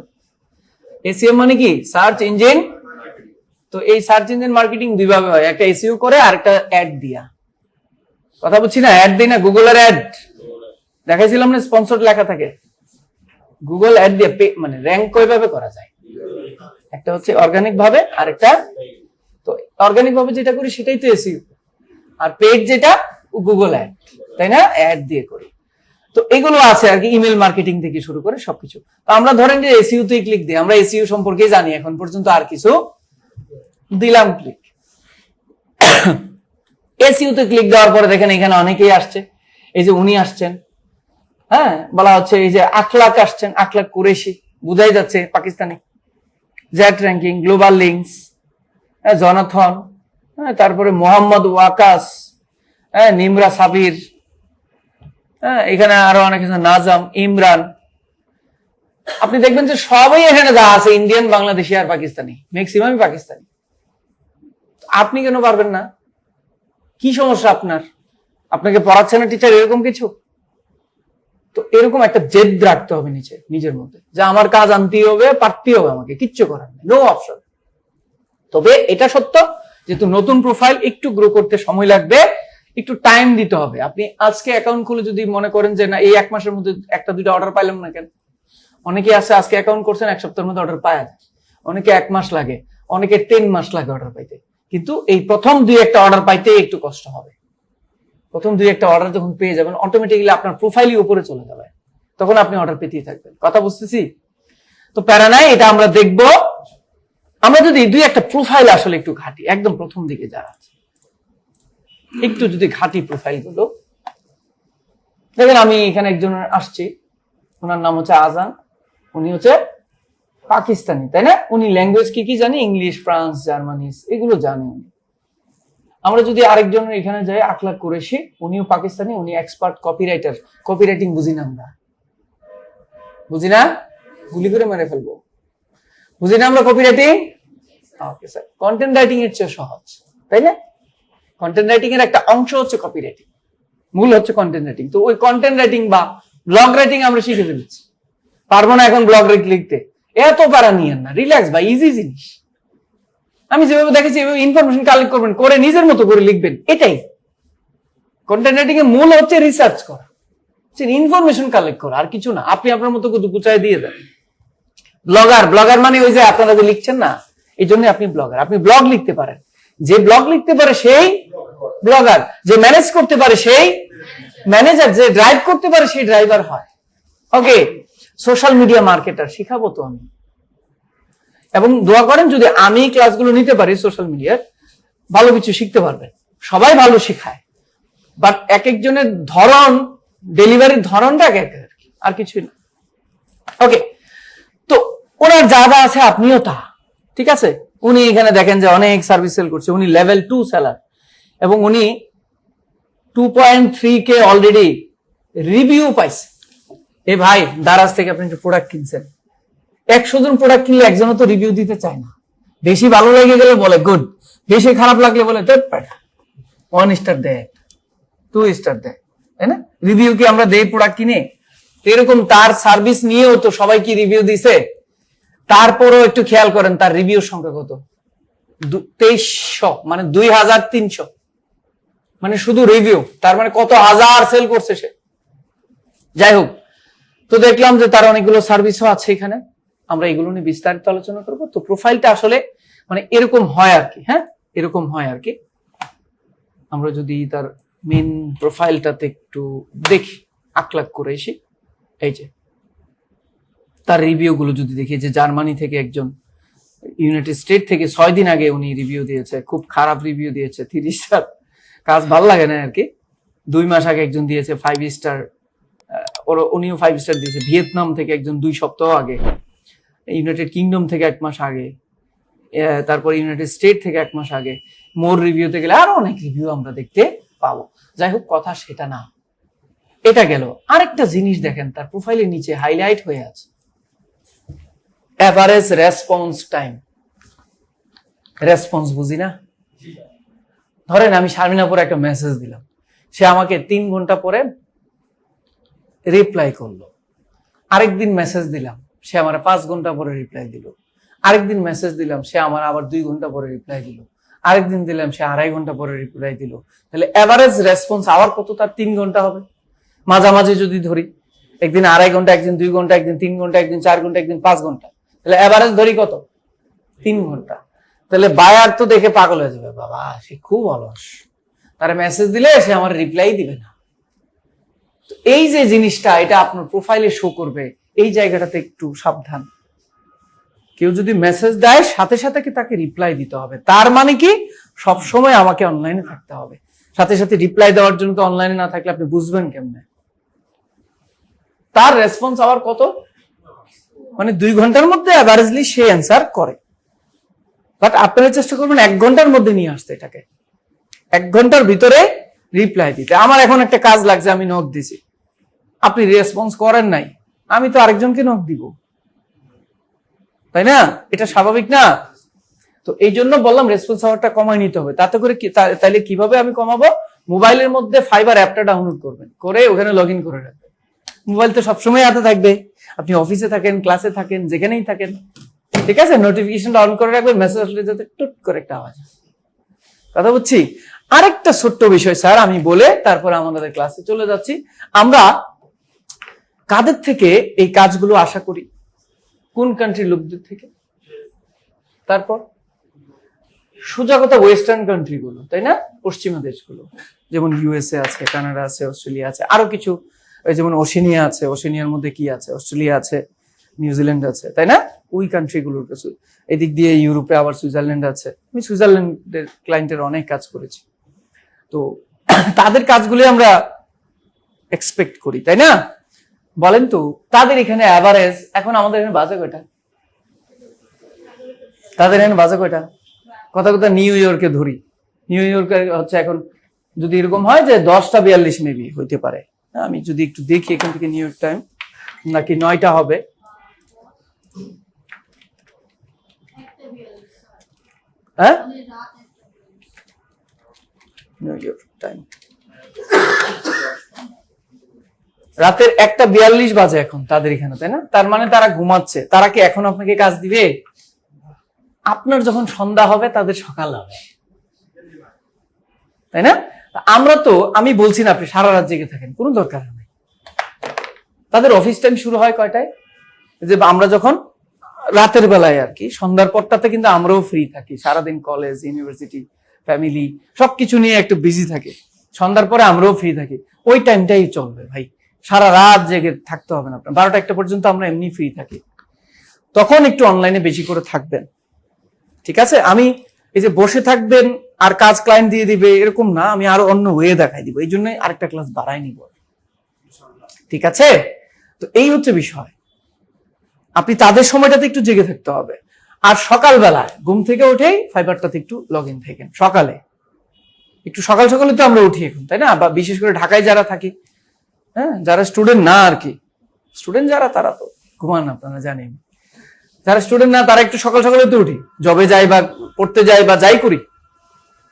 এসিএম মানে কি, সার্চ ইঞ্জিন। তো এই সার্চ ইঞ্জিন মার্কেটিং দুই ভাবে হয়, একটা এসইও করে আর একটা অ্যাড দিয়া। কথা বুঝছি না, অ্যাড দিই না, গুগলের অ্যাড দেখাইছিলাম না, স্পন্সরড লেখা থাকে। গুগল অ্যাড দিয়ে মানে র্যাঙ্ক কয়ভাবে করা যায়, একটা হচ্ছে অর্গানিক ভাবে, আর একটা তো অর্গানিক ভাবে যেটা করি সেটাই তো এসইও, আর পেড যেটা গুগল অ্যাড, তাই না, অ্যাড দিয়ে করি। তো এগুলো আছে আর কি, ইমেল মার্কেটিং থেকে শুরু করে সবকিছু। তো আমরা ধরেন যে এসইও তে ক্লিক দিই, আমরা এসইও সম্পর্কে জানি এখন পর্যন্ত, আর কিছু দিলাম ক্লিক। এসইও তে ক্লিক দেওয়ার পরে দেখেন এখানে অনেকেই আসছে, এই যে উনি আসছেন, হ্যাঁ, বলা হচ্ছে এই যে আখলাক আসছেন, আখলাক কুরেশি, বুঝাই যাচ্ছে পাকিস্তানি। জ্যাট র্যাঙ্কিং, গ্লোবাল লিঙ্কস, জনাথন, তারপরে মোহাম্মদ ওয়াকাস, নিমরা সাবির, এখানে আরো অনেক আছে, নাজাম, ইমরান। আপনি দেখবেন যে সবাই এখানে যা আছে ইন্ডিয়ান, বাংলাদেশি আর পাকিস্তানি, ম্যাক্সিমামই পাকিস্তানি। আপনি কেন পারবেন না? কি সমস্যা আপনার? আপনাকে পড়াচ্ছে না টিচার, এরকম কিছু? তো এরকম একটা জেদ রাখতে হবে নিজের মধ্যে, যে আমার কাজ আনতেই হবে, পারতেই হবে, আমাকে কিচ্ছু করার নেই, নো অপশন। তবে এটা সত্য, যেহেতু নতুন প্রোফাইল, একটু গ্রো করতে সময় লাগবে, একটু টাইম দিতে হবে। আপনি আজকে অ্যাকাউন্ট খুলে যদি মনে করেন যে না এই এক মাসের মধ্যে একটা দুইটা অর্ডার পাইলাম না, কেন? অনেকে আছে আজকে অ্যাকাউন্ট করছেন, এক সপ্তাহের মধ্যে অর্ডার পাওয়া যায়, অনেকে 1 মাস লাগে, অনেকে 10 মাস লাগে অর্ডার পাইতে। কিন্তু এই প্রথম 2-1টা অর্ডার পাইতে একটু কষ্ট হবে। প্রথম 2-1টা অর্ডার যখন পেয়ে যাবেন, অটোমেটিক্যালি আপনার প্রোফাইলই উপরে চলে যাবে, তখন আপনি অর্ডার পেতেই থাকবেন। কথা বুঝতেছি? তো প্যারা নাই, এটা আমরা দেখবো। আমরা যদি 2-1টা প্রোফাইল আসলে একটু ঘাটি, একদম প্রথম দিকে যারা আছে একটু যদি ঘাটি প্রোফাইল গুলো, দেখেন আমি এখানে একজন আসছি, ওনার নাম হচ্ছে আজান, উনি হচ্ছে পাকিস্তানি, তাই না? উনি ল্যাঙ্গুয়েজ কি কি জানি, ইংলিশ, ফ্রান্স, জার্মানিস, এগুলো জানি উনি। আমরা যদি আরেকজনের এখানে যাই, আখলাক কুরেশি, উনিও পাকিস্তানি, উনি এক্সপার্ট কপিরাইটার। কপিরাইটিং বুঝি না আমরা, বুঝি না, গুলি করে মেরে ফেলবো, বুঝি না আমরা copywriting. Okay sir, content writing এর চেয়ে সহজ, তাই না? কন্টেন্ট রাইটিং এর একটা অংশ হচ্ছে কপিরাইটিং, মূল হচ্ছে কন্টেন্ট রাইটিং। তো ওই কন্টেন্ট রাইটিং বা ব্লগ রাইটিং আমরা শিখে ফেলেছি, পারবো না এখন ব্লগ লিখতে, এত প্যারা নিয়েন না, রিল্যাক্স ভাই, ইজি জিনিস। আমি যেভাবে দেখেছি এভাবে ইনফরমেশন কালেক্ট করবেন, করে নিজের মতো করে লিখবেন, এটাই কন্টেন্ট রাইটিং এর মূল হচ্ছে। রিসার্চ করা, ইনফরমেশন কালেক্ট করা, আর কিছু না। আপনি আপনার মতো গুছায় দিয়ে দেন। ব্লগার মানে ওই যে আপনারা যে লিখছেন না, এই জন্য আপনি ব্লগার। আপনি ব্লগ লিখতে পারেন, যে ব্লগ লিখতে পারে সেই ব্লগার, যে ম্যানেজ করতে পারে সেই ম্যানেজার, যে ড্রাইভ করতে পারে সেই ড্রাইভার হয়। ওকে, সোশ্যাল মিডিয়া মার্কেটার শিখাবো তো আমি, এবং দোয়া করেন যদি আমি ক্লাসগুলো নিতে পারি সোশ্যাল মিডিয়ার, ভালো কিছু শিখতে পারবেন। সবাই ভালো শিখায়, বাট এক একজনের ধরন, ডেলিভারির ধরনটা এক এক, আর কিছুই না। ওকে, তো ওনার যা যা আছে আপনিও তা, ঠিক আছে? উনি এখানে দেখেন যে অনেক সার্ভিস সেল করছে, উনি লেভেল 2 সেলার, এবং উনি 2.3K অলরেডি রিভিউ পাইছে। এ ভাই, দারাজ থেকে আপনি একটা প্রোডাক্ট কিনছেন, 100 জন প্রোডাক্ট কিনলে একজনও তো রিভিউ দিতে চায় না। বেশি ভালো লেগে গেলে বলে গুড, বেশি খারাপ লাগলে বলে 1 স্টার দেয়, 2 স্টার দেয়, তাই না? রিভিউ কি আমরা দেই প্রোডাক্ট কিনে? এরকম তার সার্ভিস নিয়েও তো সবাই কি রিভিউ দিছে? তারপরও একটু খেয়াল করেন তার রিভিউর সংখ্যা কত, 2300, মানে 2300, মানে শুধু রিভিউ, তার মানে কত হাজার সেল করছে সে। যাই হোক, তো দেখলাম যে তার অনেকগুলো সার্ভিসও আছে এখানে, আমরা এগুলো নিয়ে বিস্তারিত আলোচনা করবো। তো প্রোফাইলটা আসলে মানে এরকম হয় আর কি, হ্যাঁ এরকম হয় আর কি। আমরা যদি তার মেন প্রোফাইলটাতে একটু দেখি, আকলাক করে এসি, এই যে তার রিভিউ গুলো যদি দেখি, যে জার্মানি থেকে একজন, ইউনাইটেড স্টেট থেকে 6 দিন আগে উনি রিভিউ দিয়েছে, খুব খারাপ রিভিউ দিয়েছে, 3 স্টার, কাজ ভালো লাগে না আর কি। 2 মাস আগে একজন দিয়েছে 5 স্টার, উনিও 5 স্টার দিয়েছে। ভিয়েতনাম থেকে একজন 2 সপ্তাহ আগে, ইউনাইটেড কিংডম থেকে 1 মাস আগে, তারপর ইউনাইটেড স্টেট থেকে 1 মাস আগে। মোর রিভিউতে গেলে আরো অনেক রিভিউ আমরা দেখতে পাবো। যাই হোক, কথা সেটা না, এটা গেল। আরেকটা জিনিস দেখেন, তার প্রোফাইলের নিচে হাইলাইট হয়ে আছে এভারেজ রেসপন্স টাইম। রেসপন্স বুঝি না? ধরেন আমি শারমিনাপুর একটা মেসেজ দিলাম, সে আমাকে 3 ঘন্টা পরে রিপ্লাই করলো। আরেকদিন মেসেজ দিলাম, সে আমার 5 ঘন্টা পরে রিপ্লাই দিল। আরেকদিন মেসেজ দিলাম, সে আমার আবার 2 ঘন্টা পরে রিপ্লাই দিল। আরেকদিন দিলাম, সে 2.5 ঘন্টা পরে রিপ্লাই দিল। তাহলে এভারেজ রেসপন্স আওয়ার কত? তার 3 ঘন্টা হবে। মাঝামাঝি যদি ধরি, একদিন 2.5 ঘন্টা, একদিন 2 ঘন্টা, একদিন 3 ঘন্টা, একদিন 4 ঘন্টা, একদিন 5 ঘন্টা, তাহলে এভারেজ ধরি কত? 3 ঘন্টা। তাহলে বায়ার তো দেখে পাগল হয়ে যাবে, বাবা সে খুব অলস, তার মেসেজ দিলে সে আমার রিপ্লাই দিবে না। এই যে জিনিসটা, এটা আপনার প্রোফাইলে শো করবে, এই জায়গাটাতে একটু সাবধান। কেউ যদি মেসেজ দেয়, সাথে সাথে তাকে রিপ্লাই দিতে হবে। তার মানে কি, সব সময় আমাকে অনলাইনে থাকতে হবে। সাথে সাথে রিপ্লাই দেওয়ার জন্য তো অনলাইনে না থাকলে আপনি বুঝবেন কেমনে? তার রেসপন্স আওয়ার কত? মানে 2 ঘন্টার মধ্যে অ্যাভারেজলি সে অ্যান্সার করে। বাট আপনারা চেষ্টা করবেন 1 ঘন্টার মধ্যে নিয়ে আসতে এটাকে, 1 ঘন্টার ভিতরে রিপ্লাই দিতে। আমার এখন একটা কাজ লাগছে, আমি নোট দিছি, আপনি রেসপন্স করেন নাই, আমি তো আরেকজনকে নোট দিব, তাই না? এটা স্বাভাবিক না? তো এই জন্য বললাম রেসপন্স আওয়ারটা কমাই নিতে হবে। তাতে করে তাইলে কিভাবে আমি কমাবো? মোবাইলের মধ্যে ফাইবার অ্যাপটা ডাউনলোড করবেন, করে ওখানে লগ ইন করে রাখবেন। মোবাইল তো সবসময় হাতে থাকবে, আপনি অফিসে থাকেন, ক্লাসে থাকেন, যেখানেই থাকেন, ঠিক আছে? নোটিফিকেশনটা অন করে রাখবেন, মেসেজ আসলে যাতে টুট করে একটা আওয়াজ। কথা বুঝছি? আরেকটা ছোট্ট বিষয় স্যার আমি বলে তারপর আমাদের ক্লাসে চলে যাচ্ছি। আমরা কাদের থেকে এই কাজগুলো আশা করি? কোন কান্ট্রির লোকদের থেকে? তারপর সোজা কথা ওয়েস্টার্ন কান্ট্রি গুলো, তাই না? পশ্চিমা দেশগুলো, যেমন ইউএসএ আছে, কানাডা আছে, অস্ট্রেলিয়া আছে, আরো কিছু, যেমন ওশেনিয়া আছে, ওশেনিয়ার মধ্যে কি আছে? অস্ট্রেলিয়া আছে, নিউজিল্যান্ড আছে, তাই না? ওই কান্ট্রি গুলোর কাছে। এদিক দিয়ে ইউরোপে আবার সুইজারল্যান্ড আছে। আমি সুইজারল্যান্ডের ক্লায়েন্টের অনেক কাজ করেছি। তো তাদের কাজগুলি আমরা এক্সপেক্ট করি, তাই না? বলেন তো, তাদের এখানে অ্যাভারেজ, এখন আমাদের এখানে বাজে কয়টা? তাদের এখানে বাজে কয়টা? কথা কথা নিউ ইয়র্কে ধরি, নিউ ইয়র্কে হচ্ছে এখন যদি এরকম হয় যে 10:42 মেবি হইতে পারে। আমি যদি একটু দেখি এখান থেকে নিউ ইয়র্ক টাইম, নাকি 9টা হবে? হ্যাঁ, নিউ ইয়র্ক টাইম রাতের 1:42 বাজে এখন তাদের এখানে, তাই না? তার মানে তারা ঘুমাচ্ছে। তারা কি এখন আপনাকে কাজ দিবে? আপনার যখন সন্ধ্যা হবে তাদের সকাল হবে, তাই না? আমরা তো, আমি বলছি না আপনি সারা রাত জেগে থাকেন, কোনো দরকার নেই। তাদের অফিস টাইম শুরু হয় কয়টায়? যে আমরা যখন রাতের বেলায় আর কি, সন্ধ্যার পরটাতে কিন্তু আমরাও ফ্রি থাকি, সারাদিন কলেজ, ইউনিভার্সিটি, ফ্যামিলি সবকিছু নিয়ে একটু বিজি থাকে। সন্ধ্যার পরে আমরাও ফ্রি থাকি, ওই টাইমটাই চলবে ভাই, সারা রাত জেগে থাকতে হবে না আপনার। 12টা-1টা পর্যন্ত আমরা এমনি ফ্রি থাকি, তখন একটু অনলাইনে বেশি করে থাকবেন, ঠিক আছে? আমি এই যে বসে থাকবেন আর কাজ ক্লায়েন্ট দিয়ে দিবে এরকম না, আমি আরো অন্য ওয়ে দেখাই দিব। এই জন্য আরেকটা ক্লাস বাড়াই নিব, ঠিক আছে? তো এই হচ্ছে বিষয়, আপনি তাদের সময়টাতে একটু জেগে থাকতে হবে। আর সকালবেলায় ঘুম থেকে উঠেই ফাইবারটাতে একটু লগ ইন থাকেন। সকালে একটু সকাল সকালে তো আমরা উঠি এখন, তাই না? বা বিশেষ করে ঢাকায় যারা থাকি, হ্যাঁ, যারা স্টুডেন্ট না আর কি, স্টুডেন্ট যারা তারা তো ঘুমান, আপনারা জানেন। যারা স্টুডেন্ট না তারা একটু সকাল সকালে তো উঠি, জবে যাই বা পড়তে যাই বা যাই করি,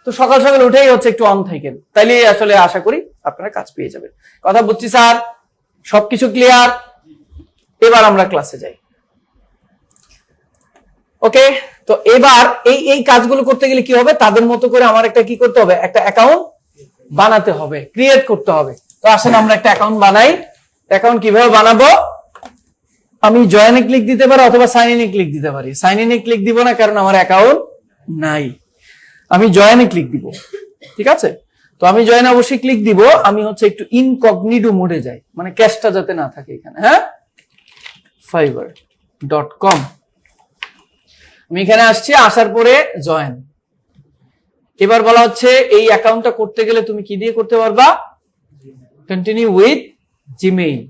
তো সকাল সকাল উঠেই হচ্ছে একটু অন থাকেন, তাইলে আসলে আশা করি আপনারা কাজ পেয়ে যাবেন। কথা বুঝছি স্যার? সবকিছু ক্লিয়ার? এবার আমরা ক্লাসে যাই, ওকে? তো এবার এই কাজগুলো করতে গেলে কি হবে, তাদের মতো করে আমার একটা কি করতে হবে, একটা অ্যাকাউন্ট বানাতে হবে, ক্রিয়েট করতে হবে। তো আসেন আমরা একটা অ্যাকাউন্ট বানাই। অ্যাকাউন্ট কিভাবে বানাবো, আমি জয়েনে ক্লিক দিতে পারি অথবা সাইন ইনে ক্লিক দিতে পারি। সাইন ইনে ক্লিক দিব না, কারণ আমার অ্যাকাউন্ট নাই। আমি জয়েনে ক্লিক দিব, ঠিক আছে। তো আমি জয়েনে অবশ্যই ক্লিক দিব। আমি হচ্ছে একটু ইনকগনিটো মোডে যাই, মানে ক্যাশটা যাতে না থাকে এখানে। হ্যাঁ, fiverr.com, আমি এখানে আসছি, আসার পরে জয়েন। এবার বলা হচ্ছে এই অ্যাকাউন্টটা করতে গেলে তুমি কি দিয়ে করতে পারবা, continue with Gmail,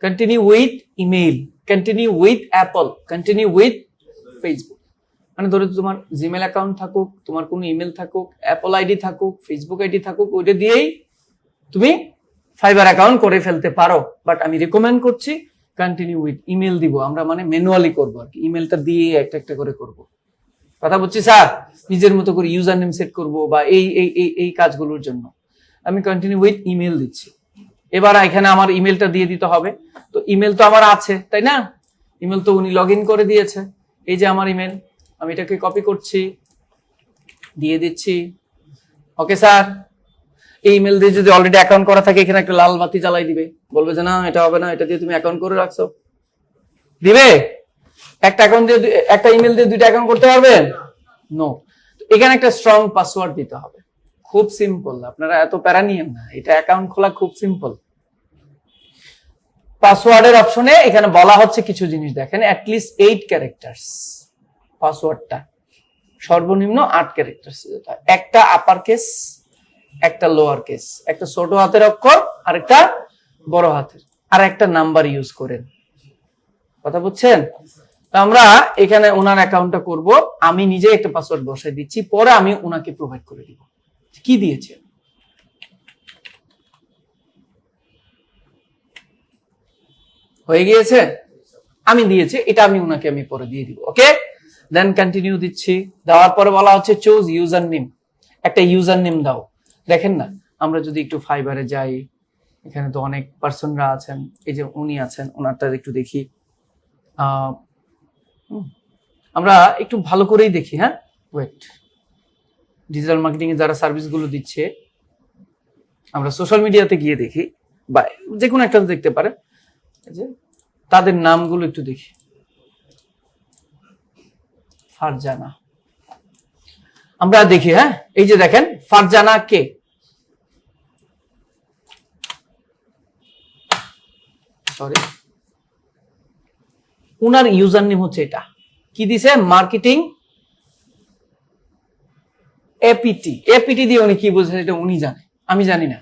continue with email, continue with Apple, continue with Facebook. মানে ধরো তোমার জিমেল অ্যাকাউন্ট থাকুক, তোমার কোনো ইমেল থাকুক, অ্যাপল আইডি থাকুক, ফেসবুক আইডি থাকুক, ওইটা দিয়েই তুমি ফাইবার অ্যাকাউন্ট করে ফেলতে পারো। বাট আমি রেকমেন্ড করছি কন্টিনিউ উইথ ইমেল দিব আমরা, মানে ম্যানুয়ালি করবো আর কি, ইমেলটা দিয়ে একটা একটা করে করবো। কথা বলছি স্যার, নিজের মতো করে ইউজার নেম সেট করবো বা এই কাজগুলোর জন্য আমি কন্টিনিউ উইথ ইমেল দিচ্ছি। এবার এখানে আমার ইমেলটা দিয়ে দিতে হবে। তো ইমেল তো আমার আছে, তাই না, ইমেল তো উনি লগ ইন করে দিয়েছে। এই যে আমার ইমেল, আমি এটাকে কপি করছি, দিয়ে দিচ্ছি। ওকে স্যার, এই ইমেল দিয়ে যদি অলরেডি অ্যাকাউন্ট করা থাকে, এখানে একটা লাল বাতি জ্বালাই দিবে, বলবে যে না এটা হবে না, এটা দিয়ে তুমি অ্যাকাউন্ট করে রাখছো। দিবে? একটা অ্যাকাউন্ট দিয়ে, একটা ইমেল দিয়ে দুইটা অ্যাকাউন্ট করতে পারবেন? নো। এখানে একটা স্ট্রং পাসওয়ার্ড দিতে হবে। খুব সিম্পল, আপনারা এত প্যারা নিয়েন না, এটা অ্যাকাউন্ট খোলা খুব সিম্পল। পাসওয়ার্ডের অপশনে এখানে বলা হচ্ছে কিছু জিনিস, দেখেন অ্যাটলিস্ট 8 ক্যারেক্টার্স পাসওয়ার্ডটা, সর্বনিম্ন 8 ক্যারেক্টার্স, একটা আপার কেস, একটা লোয়ার কেস, একটা ছোট হাতের অক্ষর আর একটা বড় হাতের, আর একটা নাম্বার ইউজ করেন। কথা বুঝছেন? আমরা এখানে ওনার অ্যাকাউন্টটা করব, আমি নিজে একটা পাসওয়ার্ড বসাই দিচ্ছি, পরে আমি ওনাকে প্রোভাইড করে দিব কি দিয়েছে। হয়ে গিয়েছে, আমি দিয়েছি, এটা আমি ওনাকে আমি পরে দিয়ে দিব। ওকে, দেন কন্টিনিউ দিচ্ছি। দেওয়ার পরে বলা হচ্ছে চুজ ইউজার নেম, একটা ইউজার নেম দাও। দেখেন না, আমরা যদি একটু ফাইবারে যাই, এখানে তো অনেক পার্সনরা আছেন, এই যে উনি আছেন, ওনারটা একটু দেখি। আমরা একটু ভালো করেই দেখি। হ্যাঁ, ওয়েট, ডিজিটাল মার্কেটিং এ যারা সার্ভিসগুলো দিচ্ছে, আমরা সোশ্যাল মিডিয়াতে গিয়ে দেখি, বা যে কোনো একটা দেখতে পারেন, যে তাদের নামগুলো একটু দেখি। ফারজানা, আমরা দেখি। হ্যাঁ, এই যে দেখেন ফারজানা কে, সরি, উনার ইউজার নেম হচ্ছে এটা, কি দিছে, মার্কেটিং এপিটি। এপিটি দিয়ে উনি কি বুঝেছেন এটা উনি জানে, আমি জানি না।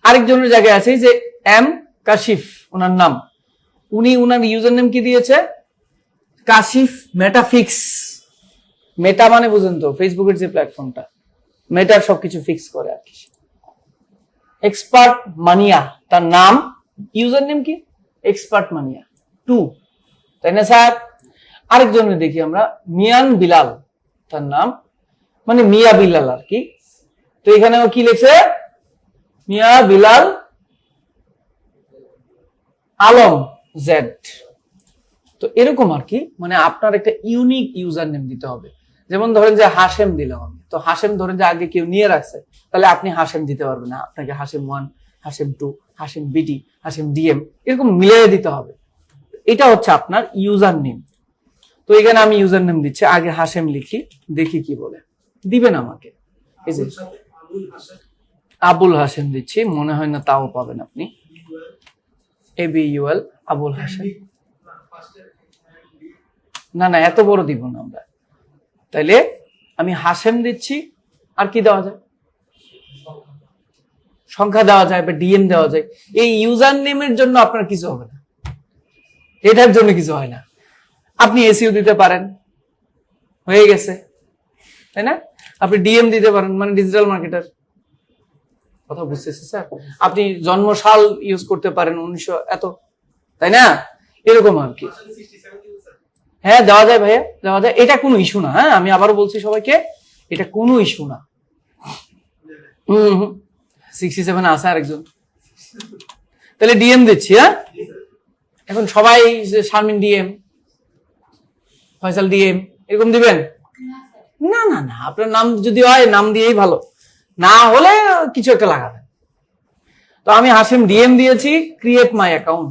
আরেকজনের জায়গায় আছে যে এম কাশিফ, ওনার নাম, উনি উনার ইউজার নেম কি দিয়েছে, কাশিফ মেটাফিক্স। মেটা মানে বুঝেন তো, ফেসবুকের যে প্ল্যাটফর্মটা, মেটার সবকিছু ফিক্স করে আর কি। এক্সপার্ট মানিয়া তার নাম, ইউজার নেম কি, এক্সপার্ট মানিয়া 2, তাই না স্যার? আরেকজনের দেখি আমরা, মিয়ান বিলাল, তার নাম মানে মিয়া বিলাল আর কি। তো এখানে কি লিখছে, মিয়া বিলাল আলম জেড। তো এরকম আর কি, মানে আপনার একটা ইউনিক ইউজার নেম দিতে হবে। যেমন ধরেন যে হাশেম দিলাম আমি, তো হাশেম ধরেন যে আগে কেউ নিয়ে রাখছে, তাহলে আপনি হাশেম দিতে পারবেন না, আপনাকে হাশেম 1, হাশেম 2, হাশেম বিডি, হাশেম ডিএম, এরকম মিলিয়ে দিতে হবে। এটা হচ্ছে আপনার ইউজার নেম। তো এখানে আমি ইউজার নেম দিচ্ছি, আগে হাশেম লিখি, দেখি কি বলে, দিবেন আমাকে। এই যে আবুল হাশেম দিচ্ছি, মনে হয় না তাও পাবেন আপনি, ABUL আবুল হাশেম। না না, এত বড় দিব না আমরা, তাইলে আমি হাশেম দিচ্ছি। আর কি দেওয়া যায়, সংখ্যা দেওয়া যায় বা ডিএম দেওয়া যায়। এই ইউজার নেমের জন্য আপনার কিছু হবে না, এটার জন্য কিছু হয় না। আপনি এসইও দিতে পারেন, হয়ে গেছে, তাই না? আপনি ডিএম দিতে পারেন, মানে ডিজিটাল মার্কেটার। কথা বুঝতেছি স্যার? আপনি জন্মসাল ইউজ করতে পারেন 1900 এত, তাই না? এরকম আর কি। হ্যাঁ, দেওয়া যায় ভাইয়া, দেওয়া যায়, এটা কোনো ইস্যু না। হ্যাঁ, আমি আবারও বলছি সবাইকে, এটা কোনো ইস্যু না। 67 আছে আরেকজন, তাহলে ডিএম দিচ্ছি। হ্যাঁ, এখন সবাই শারমিন ডিএম, ফয়সাল ডিএম, এরকম দিবেন? না না না, আপনার নাম যদি হয় নাম দিয়েই ভালো, না হলে কিছু একটা লাগাবেন। তো আমি হাসিম ডিএম দিয়েছি, ক্রিয়েট মাই অ্যাকাউন্ট।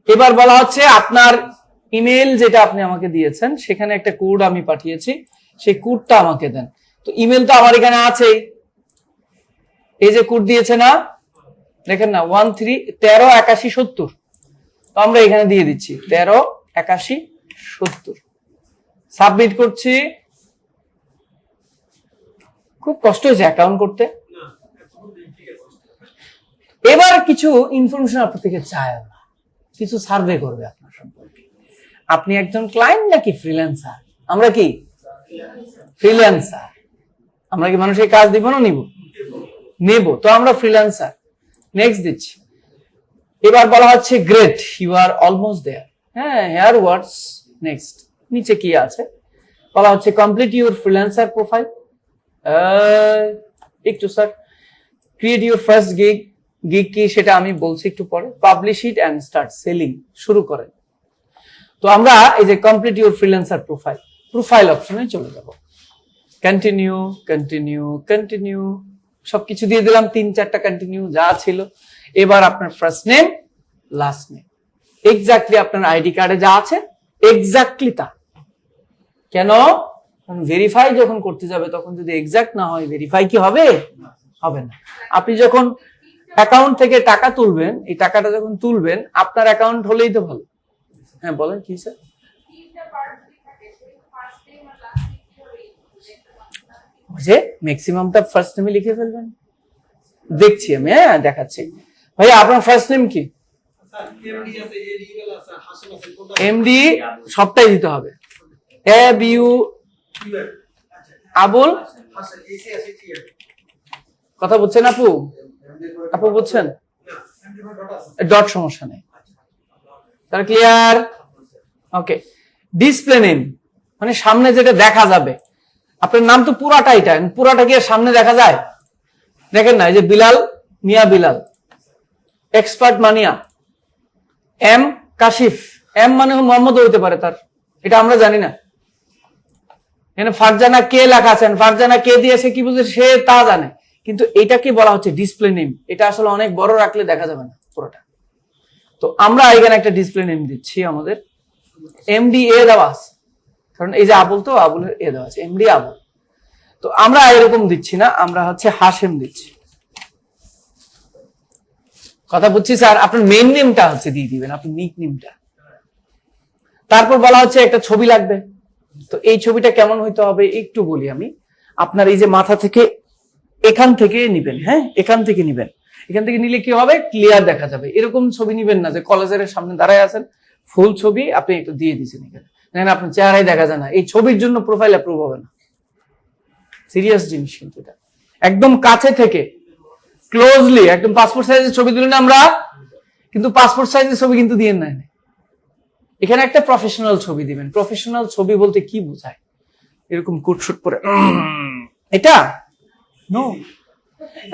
এবার বলা হচ্ছে আপনার ইমেল যেটা আপনি আমাকে দিয়েছেন সেখানে একটা কোড আমি পাঠিয়েছি, সেই কোডটা আমাকে দেন। তো ইমেল তো আমার এখানে আছেই, এই যে কোড দিয়েছে না, দেখেন না 138170, তো আমরা এখানে দিয়ে দিচ্ছি 138170, সাবমিট করছি। খুব কষ্ট হয়েছে অ্যাকাউন্ট করতে। এবার কিছু ইনফরমেশন আপনার থেকে চায়, কিছু সার্ভে করবে আপনার সম্পর্কে। আপনি একজন ক্লায়েন্ট নাকি ফ্রিল্যান্সার? আমরা কি ফ্রিল্যান্সার। আমরা কি মানুষের কাজ দিব না নিব? নেব, তো আমরা ফ্রিল্যান্সার। নেক্সট দিচ্ছি। এবার বলা হচ্ছে great, you are almost there. হ্যাঁ, হেয়ার ওয়ার্ডস। নেক্সট, নিচে কি আছে বলা হচ্ছে কমপ্লিট ইউর ফ্রিল্যান্সার প্রোফাইল। একটু sir, create your first gig. Gig কি সেটা আমি বলছি একটু পরে। Publish it and start selling, শুরু করেন। তো আমরা এই যে complete your freelancer profile, profile অপশনে চলে যাব। কন্টিনিউ কন্টিনিউ কন্টিনিউ, সবকিছু দিয়ে দিলাম, 3-4টা কন্টিনিউ যা ছিল। এবার আপনার first name, last name, exactly আপনার আইডি কার্ডে যা আছে এক্স্যাক্টলি তা। কেন? ভেরিফাই যখন করতে যাবে তখন যদি এক্স্যাক্ট না হয়, ভেরিফাই কি হবে? হবে না। আপনি যখন অ্যাকাউন্ট থেকে টাকা তুলবেন, এই টাকাটা যখন তুলবেন আপনার অ্যাকাউন্ট হলেই তো ভালো। হ্যাঁ বলেন কি স্যার? যে ম্যাক্সিমামটা ফার্স্ট নেমে লিখে ফেলবেন। দেখছি আমি, হ্যাঁ দেখাচ্ছি। ভাইয়া আপনার ফার্স্ট নেম কি? এমডি সবটাই দিতে হবে। এ বিউ আবুল, কথা বলছেন আপু? আপু বলছেন? ডট সমস্যা নেই, তার ক্লিয়ার? ওকে। ডিসপ্লে নেম মানে সামনে যেটা দেখা যাবে। আপনার নাম তো পুরাটা, এটা পুরাটা কি সামনে দেখা যায়? দেখেন না, এই যে বিলাল মিয়া বিলাল, এক্সপার্ট মানিয়া, এম কাশিফ। এম মানে মোহাম্মদ হইতে পারে তার, এটা আমরা জানি না। এখানে ফারজানা কে লেখা আছেন, ফারজানা কে দিয়েছে কি বুঝে সে তা জানে, কিন্তু এটা কি বলা হচ্ছে ডিসপ্লে নেম। এটা আসলে অনেক বড় রাখলে দেখা যাবে না পুরোটা। তো আমরা এখানে একটা ডিসপ্লে নেম দিচ্ছি আমাদের। এমডি এ দেওয়া আছে, কারণ এই যে আবুল, তো আবুলের এ দেওয়া আছে, এমডি আবুল। তো আমরা এরকম দিচ্ছি না, আমরা হচ্ছে হাশেম দিচ্ছি। কথা বুঝছি স্যার? আপনার মেইন নেমটা হচ্ছে দিয়ে দিবেন, আপনার নিক নেমটা। তারপর বলা হচ্ছে একটা ছবি লাগবে। তো এই ছবিটা কেমন হইতে হবে একটু বলি আমি। আপনার এই যে মাথা থেকে এখান থেকে নিবেন, হ্যাঁ এখান থেকে নিবেন। এখান থেকে নিলে কি হবে? ক্লিয়ার দেখা যাবে। এরকম ছবি নিবেন না যে কলেজের সামনে দাঁড়ায় আছেন, ফুল ছবি আপনি একটু দিয়ে দিচ্ছেন এখানে, দেখেন আপনার চেহারাই দেখা যায় না। এই ছবির জন্য প্রোফাইল অ্যাপ্রুভ হবে না। সিরিয়াস জিনিস কিন্তু এটা। একদম কাছে থেকে ক্লোজলি, একদম পাসপোর্ট সাইজের ছবি দিলেন আমরা, কিন্তু পাসপোর্ট সাইজের ছবি কিন্তু দিয়ে নাই। এখানে একটা প্রফেশনাল ছবি দিবেন। প্রফেশনাল ছবি বলতে কি বোঝায়? এরকম কুটশুট করে এটা নো,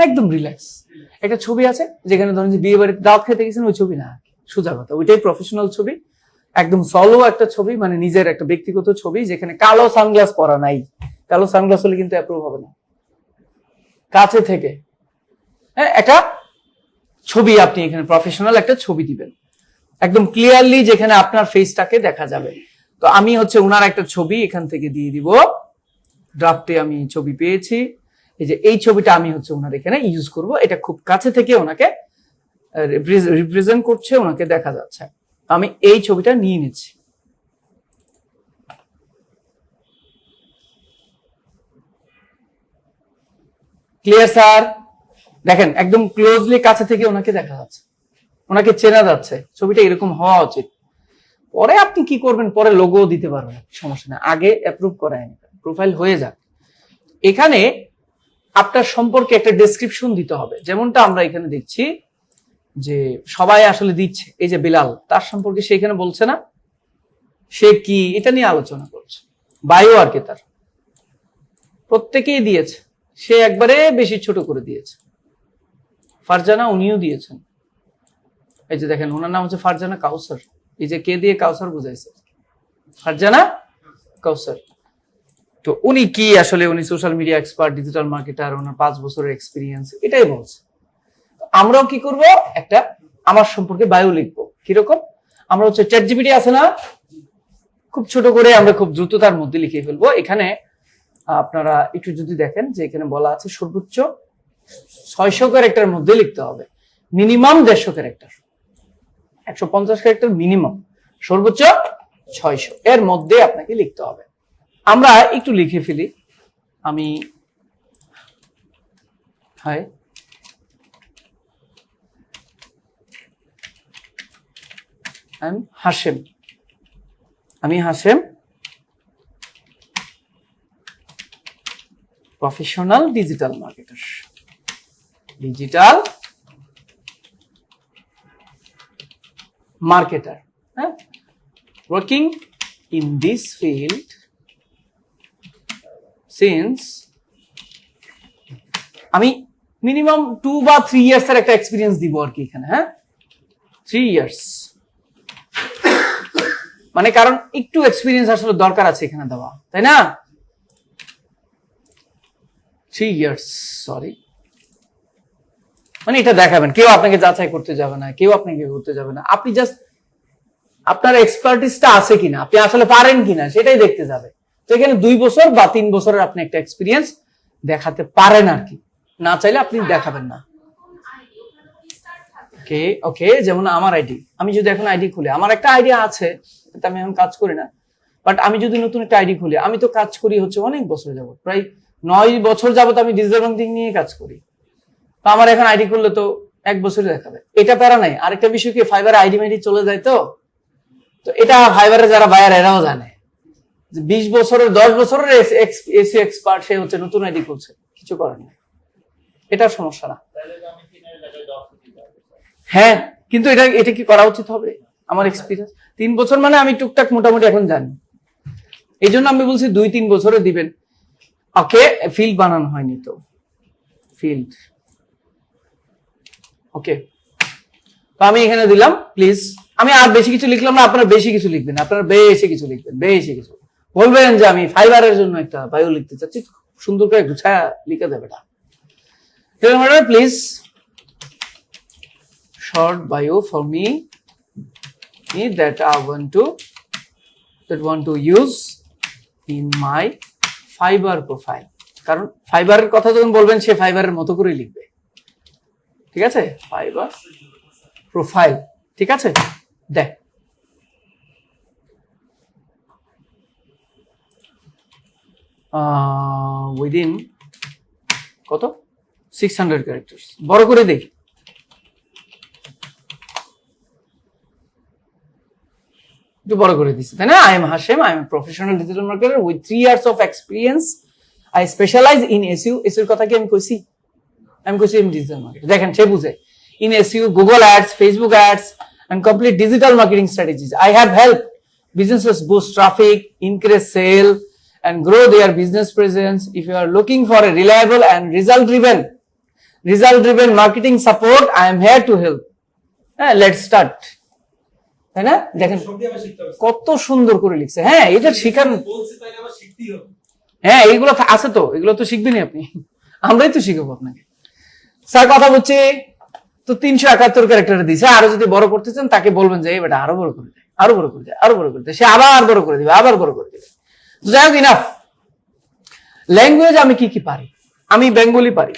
একদম রিল্যাক্স একটা ছবি আছে, যেখানে ধরেন যে বিয়ে বাড়িতে দাওয়াত খেতে গেছেন, ওই ছবি না, সোজা কথা ওইটাই প্রফেশনাল ছবি। একদম সলো একটা ছবি, মানে নিজের একটা ব্যক্তিগত ছবি, যেখানে কালো সানগ্লাস পরা নাই। কালো সানগ্লাস হলে কিন্তু অ্যাপ্রুভ হবে না। কাছে থেকে হ্যাঁ একটা ছবি আপনি এখানে প্রফেশনাল একটা ছবি দিবেন, একদম ক্লিয়ারলি, যেখানে আপনার ফেসটাকে দেখা যাবে। তো আমি হচ্ছে ওনার একটা ছবি এখান থেকে দিয়ে দিব। ড্রাফটে আমি ছবি পেয়েছি, এই যে এই ছবিটা আমি হচ্ছে ওনার এখানে ইউজ করব। এটা খুব কাছে থেকে ওনাকে রিপ্রেজেন্ট করছে, ওনাকে দেখা যাচ্ছে। আমি এই ছবিটা নিয়ে নিচ্ছি। Clear sir? দেখেন একদম ক্লোজলি কাছে থেকে ওনাকে দেখা যাচ্ছে, ওনাকে চেনা যাচ্ছে। ছবিটা এরকম হওয়া উচিত। পরে আপনি কি করবেন, পরে লোগো দিতে পারবেন, সমস্যা না, আগে অ্যাপ্রুভ করায় প্রোফাইল হয়ে যাক। এখানে আপনার সম্পর্কে একটা ডেসক্রিপশন দিতে হবে, যেমনটা আমরা এখানে দেখছি যে সবাই আসলে দিচ্ছে। এই যে বিলাল, তার সম্পর্কে সে এখানে বলছে না, সে কি এটা নিয়ে আলোচনা করছে। বায়ো আর কি তার প্রত্যেকেই দিয়েছে, সে একবারে বেশি ছোট করে দিয়েছে। ফারজানা উনিও দিয়েছেন, এই যে দেখেন ওনার নাম হচ্ছে ফারজানা কাউসার। এই যে কে দিয়ে কাউসার বুঝাইছে, ফারজানা কাউসার। তো উনি কি আসলে, উনি social media expert, digital marketer, ওনার 5 বছরের এক্সপিরিয়েন্স, এটাই বলছে। আমরাও কি করব, একটা আমার সম্পর্কে বায়ো লিখবো। কিরকম, আমরা হচ্ছে চ্যাট জিপিটি আছে না, খুব ছোট করে আমরা খুব দ্রুততার মধ্যে লিখে ফেলবো। এখানে আপনারা একটু যদি দেখেন যে এখানে বলা আছে সর্বোচ্চ 600 ক্যারেক্টারের মধ্যে লিখতে হবে, মিনিমাম 150 ক্যারেক্টার, 150 ক্যারেক্টার মিনিমাম, সর্বোচ্চ 600 এর মধ্যে আপনাকে লিখতে হবে। আমরা একটু লিখে ফেলি। আমি হাই হাশেম, আমি হাশেম, প্রফেশনাল ডিজিটাল মার্কেটার, হ্যাঁ, working in this field since, আমি মিনিমাম 2 বা 3 ইয়ার্স এর একটা এক্সপিরিয়েন্স দিব আর কি এখানে। হ্যাঁ, 3 ইয়ার্স, মানে কারণ একটু এক্সপিরিয়েন্স আসলে দরকার আছে এখানে দেওয়া, তাই না? 3 ইয়ার্স, সরি, মানে এটা দেখাবেন, কেউ আপনাকে যাচাই করতে যাবে না, কেউ আপনাকে করতে যাবে না, আপনি জাস্ট আপনার এক্সপার্টিসটা আছে কিনা, আপনি আসলে পারেন কিনা সেটাই দেখতে যাবে। তো এখানে 2 বছর বা 3 বছরের আপনি একটা এক্সপিরিয়েন্স দেখাতে পারেন আর কি, না চাইলে আপনি দেখাবেন না। ওকে ওকে, যেমন আমার আইডি, আমি যদি এখন আইডি খুলে, আমার একটা আইডিয়া আছে, আমি এখন কাজ করি না, বাট আমি যদি নতুন একটা আইডি খুলি, আমি তো কাজ করি হচ্ছে অনেক বছর যাবত, প্রায় 9 বছর যাবত আমি ডিজিটাল মার্কেটিং নিয়ে কাজ করি। তো আমার এখন আইডি খুললে তো 1 বছরই দেখাবে, এটা প্যারা নাই। আরেকটা বিষয় কি, ফাইবারে আইডি মাইডি চলে যায়, তো এটা ফাইবারে যারা বায়ার এরাও জানে যে 20 বছরের 10 বছরের এসি এক্সপার্ট সে হচ্ছে নতুন আইডি খুলছে, কিছু করার নেই, এটা সমস্যা না। হ্যাঁ, কিন্তু এটা কি করা উচিত হবে? আমার এক্সপিরিয়েন্স 3 বছর, মানে আমি টুকটাক মোটামুটি এখন জানি, এই জন্য আমি বলছি 2-3 বছরে দিবেন। ওকে, ফিল্ড বানানো হয়নি তো, ফিল্ড ওকে, তো আমি এখানে দিলাম প্লিজ। আমি আর বেশি কিছু লিখলাম না, আপনারা বেশি কিছু লিখবেন, আপনারা বেশি কিছু লিখবেন, বেশি কিছু বলবেন যে আমি ফাইবারের জন্য একটা বায়ো লিখতে চাচ্ছি, সুন্দর করে গুছায়া লিখে দেবে এটা। Please short bio for me that I want to use in my Fiverr profile, কারণ ফাইবারের কথা যখন বলবেন সে ফাইবারের মতো করে লিখবে, ঠিক আছে? ফাইবার প্রোফাইল, ঠিক আছে? দেখ, উইদিন কত 600 ক্যারেক্টার্স, বড় করে দেই, একটু বড় করে দিচ্ছি, তাই না? I am Hashim, I am a professional digital marketer with 3 years of experience. I specialize in SEO. SEO এর কথা কি আমি কইছি? আমি কইছি in digital marketing। দেখেন সে বুঝে, in SEO, Google Ads, Facebook Ads and complete digital marketing strategies. I have helped businesses boost traffic, increase sale and grow their business presence. If you are looking for a reliable and result driven marketing support, I am here to help. Let's start. তাই না? দেখেন কত সুন্দর করে লিখছে। হ্যাঁ, এটা শিখান, হ্যাঁ এইগুলো আছে তো, এগুলো তো শিখবেনই আপনি, আমরাই তো শিখাবো আপনাকে। স্যার কথা বলছি তো 371 ক্যারেক্টার দিয়েছে, আরো যদি বড় করতে চান তাকে বলবেন যে এই বেটা আরো বড় করে দেয়, আরো বড় করে দেয়, আরো বড় করে দেয়, সে আবার বড় করে দিবে, আবার বড় করে দিবে। যাই হোক, ইনাফ। ল্যাঙ্গুয়েজ আমি কি কি পারি? আমি বেঙ্গলি পারি,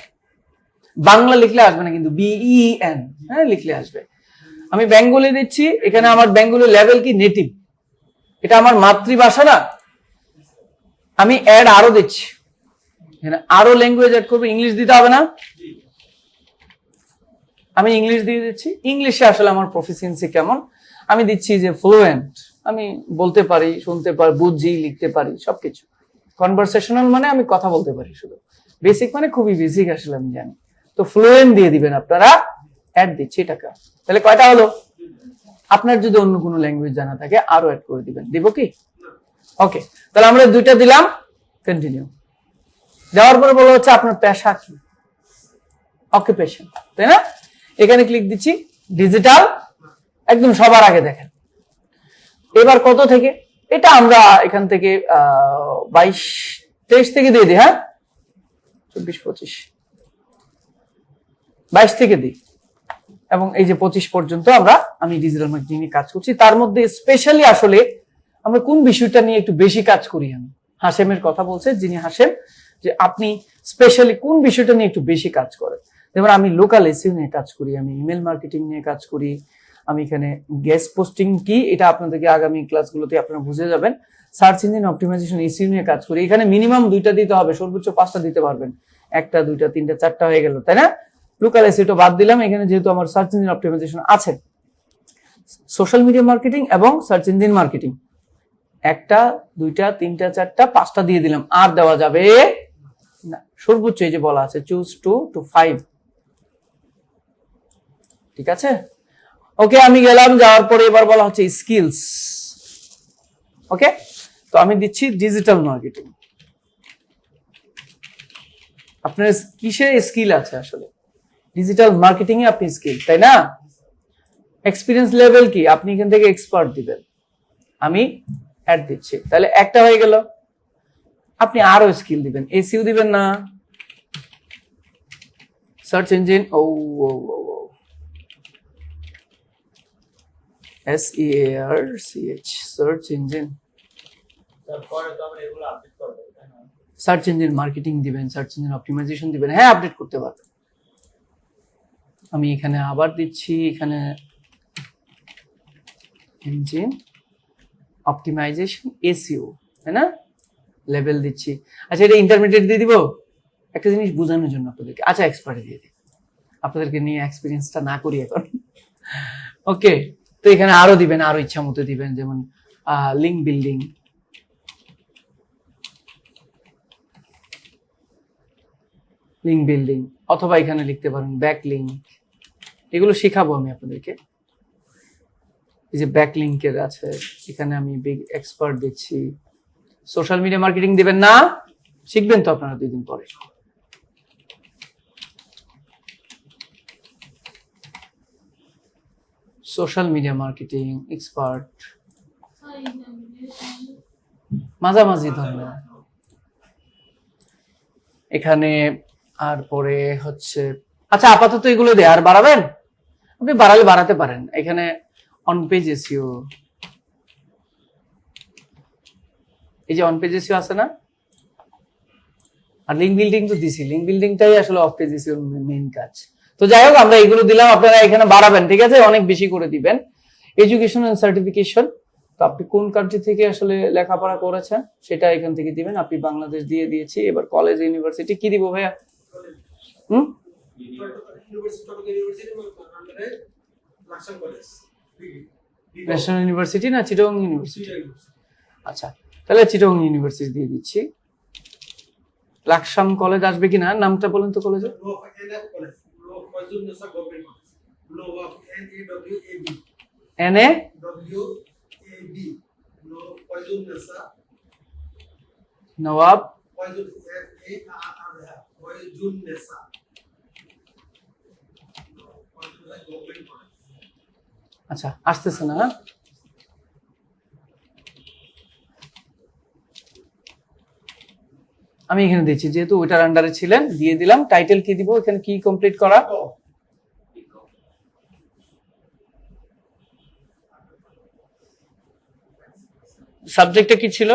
বাংলা লিখলে আসবে না কিন্তু, BEN হ্যাঁ লিখলে আসবে। আমি বেঙ্গলি দিচ্ছি, এখানে আমার বেঙ্গলি লেভেল কি নেটিভ, এটা আমার মাতৃভাষা না। আমি অ্যাড আরো দিচ্ছি, এখানে আরো ল্যাঙ্গুয়েজ অ্যাড করবো, ইংলিশ দিতে হবে না, আমি ইংলিশ দিয়ে দিচ্ছি। ইংলিশে আসলে আমার প্রফিসিয়েন্সি কেমন, আমি দিচ্ছি যে ফ্লুয়েন্ট, আমি বলতে পারি, শুনতে পারি, বুঝি, লিখতে পারি, সবকিছু। কনভারসেশনাল মানে আমি কথা বলতে পারি শুধু, বেসিক মানে খুবই বেসিক আসলে আমি জানি। তো ফ্লুয়েন্ট দিয়ে দিবেন আপনারা, অ্যাড দিচ্ছি টাকা। তাহলে কয়টা হলো? আপনার যদি অন্য কোনো ল্যাঙ্গুয়েজ জানা থাকে আরো অ্যাড করে দিবেন, দিব কি? ওকে, তাহলে আমরা 2টা দিলাম, কন্টিনিউ। দেওয়ার পরে বলা হচ্ছে আপনার পেশা কি, অকুপেশন, তাই না? এখানে ক্লিক দিচ্ছি, ডিজিটাল, একদম সবার আগে দেখেন। এবার কত থেকে এটা আমরা এখান থেকে 22-23 থেকে দিয়ে দিই, হ্যাঁ 24-25 22 থেকে দিই, এবং এই যে 25 পর্যন্ত আমি ডিজিটাল মার্কেটিং নিয়ে কাজ করছি। তার মধ্যে স্পেশালি আসলে আমরা কোন বিষয়টা নিয়ে একটু বেশি কাজ করি, আমি হাশেমের কথা বলছে, যিনি হাশেম, যে আপনি স্পেশালি কোন বিষয়টা নিয়ে একটু বেশি কাজ করেন। যেমন আমি লোকাল এসইও নিয়ে কাজ করি, আমি ইমেল মার্কেটিং নিয়ে কাজ করি, আমি এখানে গেস্ট পোস্টিং কি এটা আপনাদেরকে আগামী ক্লাসগুলোতে আপনারা বুঝে যাবেন। সার্চ ইঞ্জিন অপটিমাইজেশন এসইও নিয়ে কাজ করি, এখানে মিনিমাম 2টা দিতে হবে, সর্বোচ্চ 5টা দিতে পারবেন, 1টা 2টা 3টা 4টা হয়ে গেল, তাই না? লোকাল এসইও বাদ দিলাম, এখানে যেহেতু আমার সার্চ ইঞ্জিন অপটিমাইজেশন আছে, সোশ্যাল মিডিয়া মার্কেটিং এবং সার্চ ইঞ্জিন মার্কেটিং 1টা 2টা 3টা 4টা 5টা দিয়ে দিলাম, আর দেওয়া যাবে না, সর্বোচ্চ এই যে বলা আছে চুজ 2 to 5, ঠিক আছে? ওকে, আমি গেলাম, যাওয়ার পরে এবার বলা হচ্ছে স্কিলস। ওকে, তো আমি দিচ্ছি ডিজিটাল মার্কেটিং। আপনার কিসে স্কিল আছে আসলে? ডিজিটাল মার্কেটিং এ আপনি স্কিল, তাই না? এক্সপিরিয়েন্স লেভেল কি, আপনি এখান থেকে এক্সপার্ট দিবেন, আমি অ্যাড দিচ্ছি, তাহলে একটা হয়ে গেল। আপনি আরো স্কিল দিবেন, এসইও দিবেন না, search engine, SEARCH, search engine, search engine marketing দিবেন, সার্চ ইঞ্জিন অপটিমাইজেশন দিবেন, হ্যাঁ আপডেট করতে পারবেন। আমি এখানে আবার দিচ্ছি, এখানে ইঞ্জিন অপটিমাইজেশন এসইও, তাই না? লেভেল দিচ্ছি। আচ্ছা, এটা ইন্টারমিডিয়েট দিয়ে দিব একটা জিনিস বোঝানোর জন্য আপনাদেরকে। আচ্ছা, এক্সপার্ট দিয়ে দিই, আপনাদেরকে নিয়ে এক্সপিরিয়েন্সটা না করি এখন। ওকে, তো এখানে আরো দিবেন, আরো ইচ্ছা মতো দিবেন, যেমন লিঙ্ক বিল্ডিং, অথবা এখানে লিখতে পারেন ব্যাক লিঙ্ক, এগুলো শেখাবো আমি আপনাদেরকে। এই যে ব্যাক লিঙ্কের আছে, এখানে আমি বিগ এক্সপার্ট দিচ্ছি। সোশ্যাল মিডিয়া মার্কেটিং দিবেন না, শিখবেন তো আপনারা 2 দিন পরে। সোশ্যাল মিডিয়া মার্কেটিং এক্সপার্ট, মাঝামাঝি ধরনের এখানে। আর পরে হচ্ছে, আচ্ছা আপাতত এগুলো দেয়, আর বাড়াবেন, আপনি বাড়ালে বাড়াতে পারেন। এখানে অন পেজ এসইও, এই যে অন পেজ এসইও আছে না, আর লিঙ্ক বিল্ডিং তো দিছি, লিঙ্ক বিল্ডিংটাই আসলে অফ পেজ এসইও মেইন কাজ। তো যাই হোক, আমরা এগুলো দিলাম, আপনারা এখানে বাড়াবেন, ঠিক আছে? অনেক বেশি করে দিবেন। এডুকেশন এন্ড সার্টিফিকেশন, তো আপনি কোন কান্ট্রি থেকে আসলে লেখাপড়া করেছেন সেটা এখান থেকে দিবেন। আপনি বাংলাদেশ দিয়ে দিয়েছি, এবার কলেজ ইউনিভার্সিটি কি দিব ভাইয়া? ন্যাশনাল ইউনিভার্সিটি না চিটাগং ইউনিভার্সিটি? আচ্ছা, তাহলে চিটাগং ইউনিভার্সিটি দিয়ে দিচ্ছি। লাকসাম কলেজ আসবে কিনা, নামটা বলেন তো কলেজের। নওয়াব আচ্ছা, আসতেছে না। আমি এখানে দিচ্ছি, যেহেতু ওইটার আন্ডারে ছিলেন, দিয়ে দিলাম। টাইটেল কি দিব, এখানে কি কমপ্লিট করা, সাবজেক্টটা কি ছিল?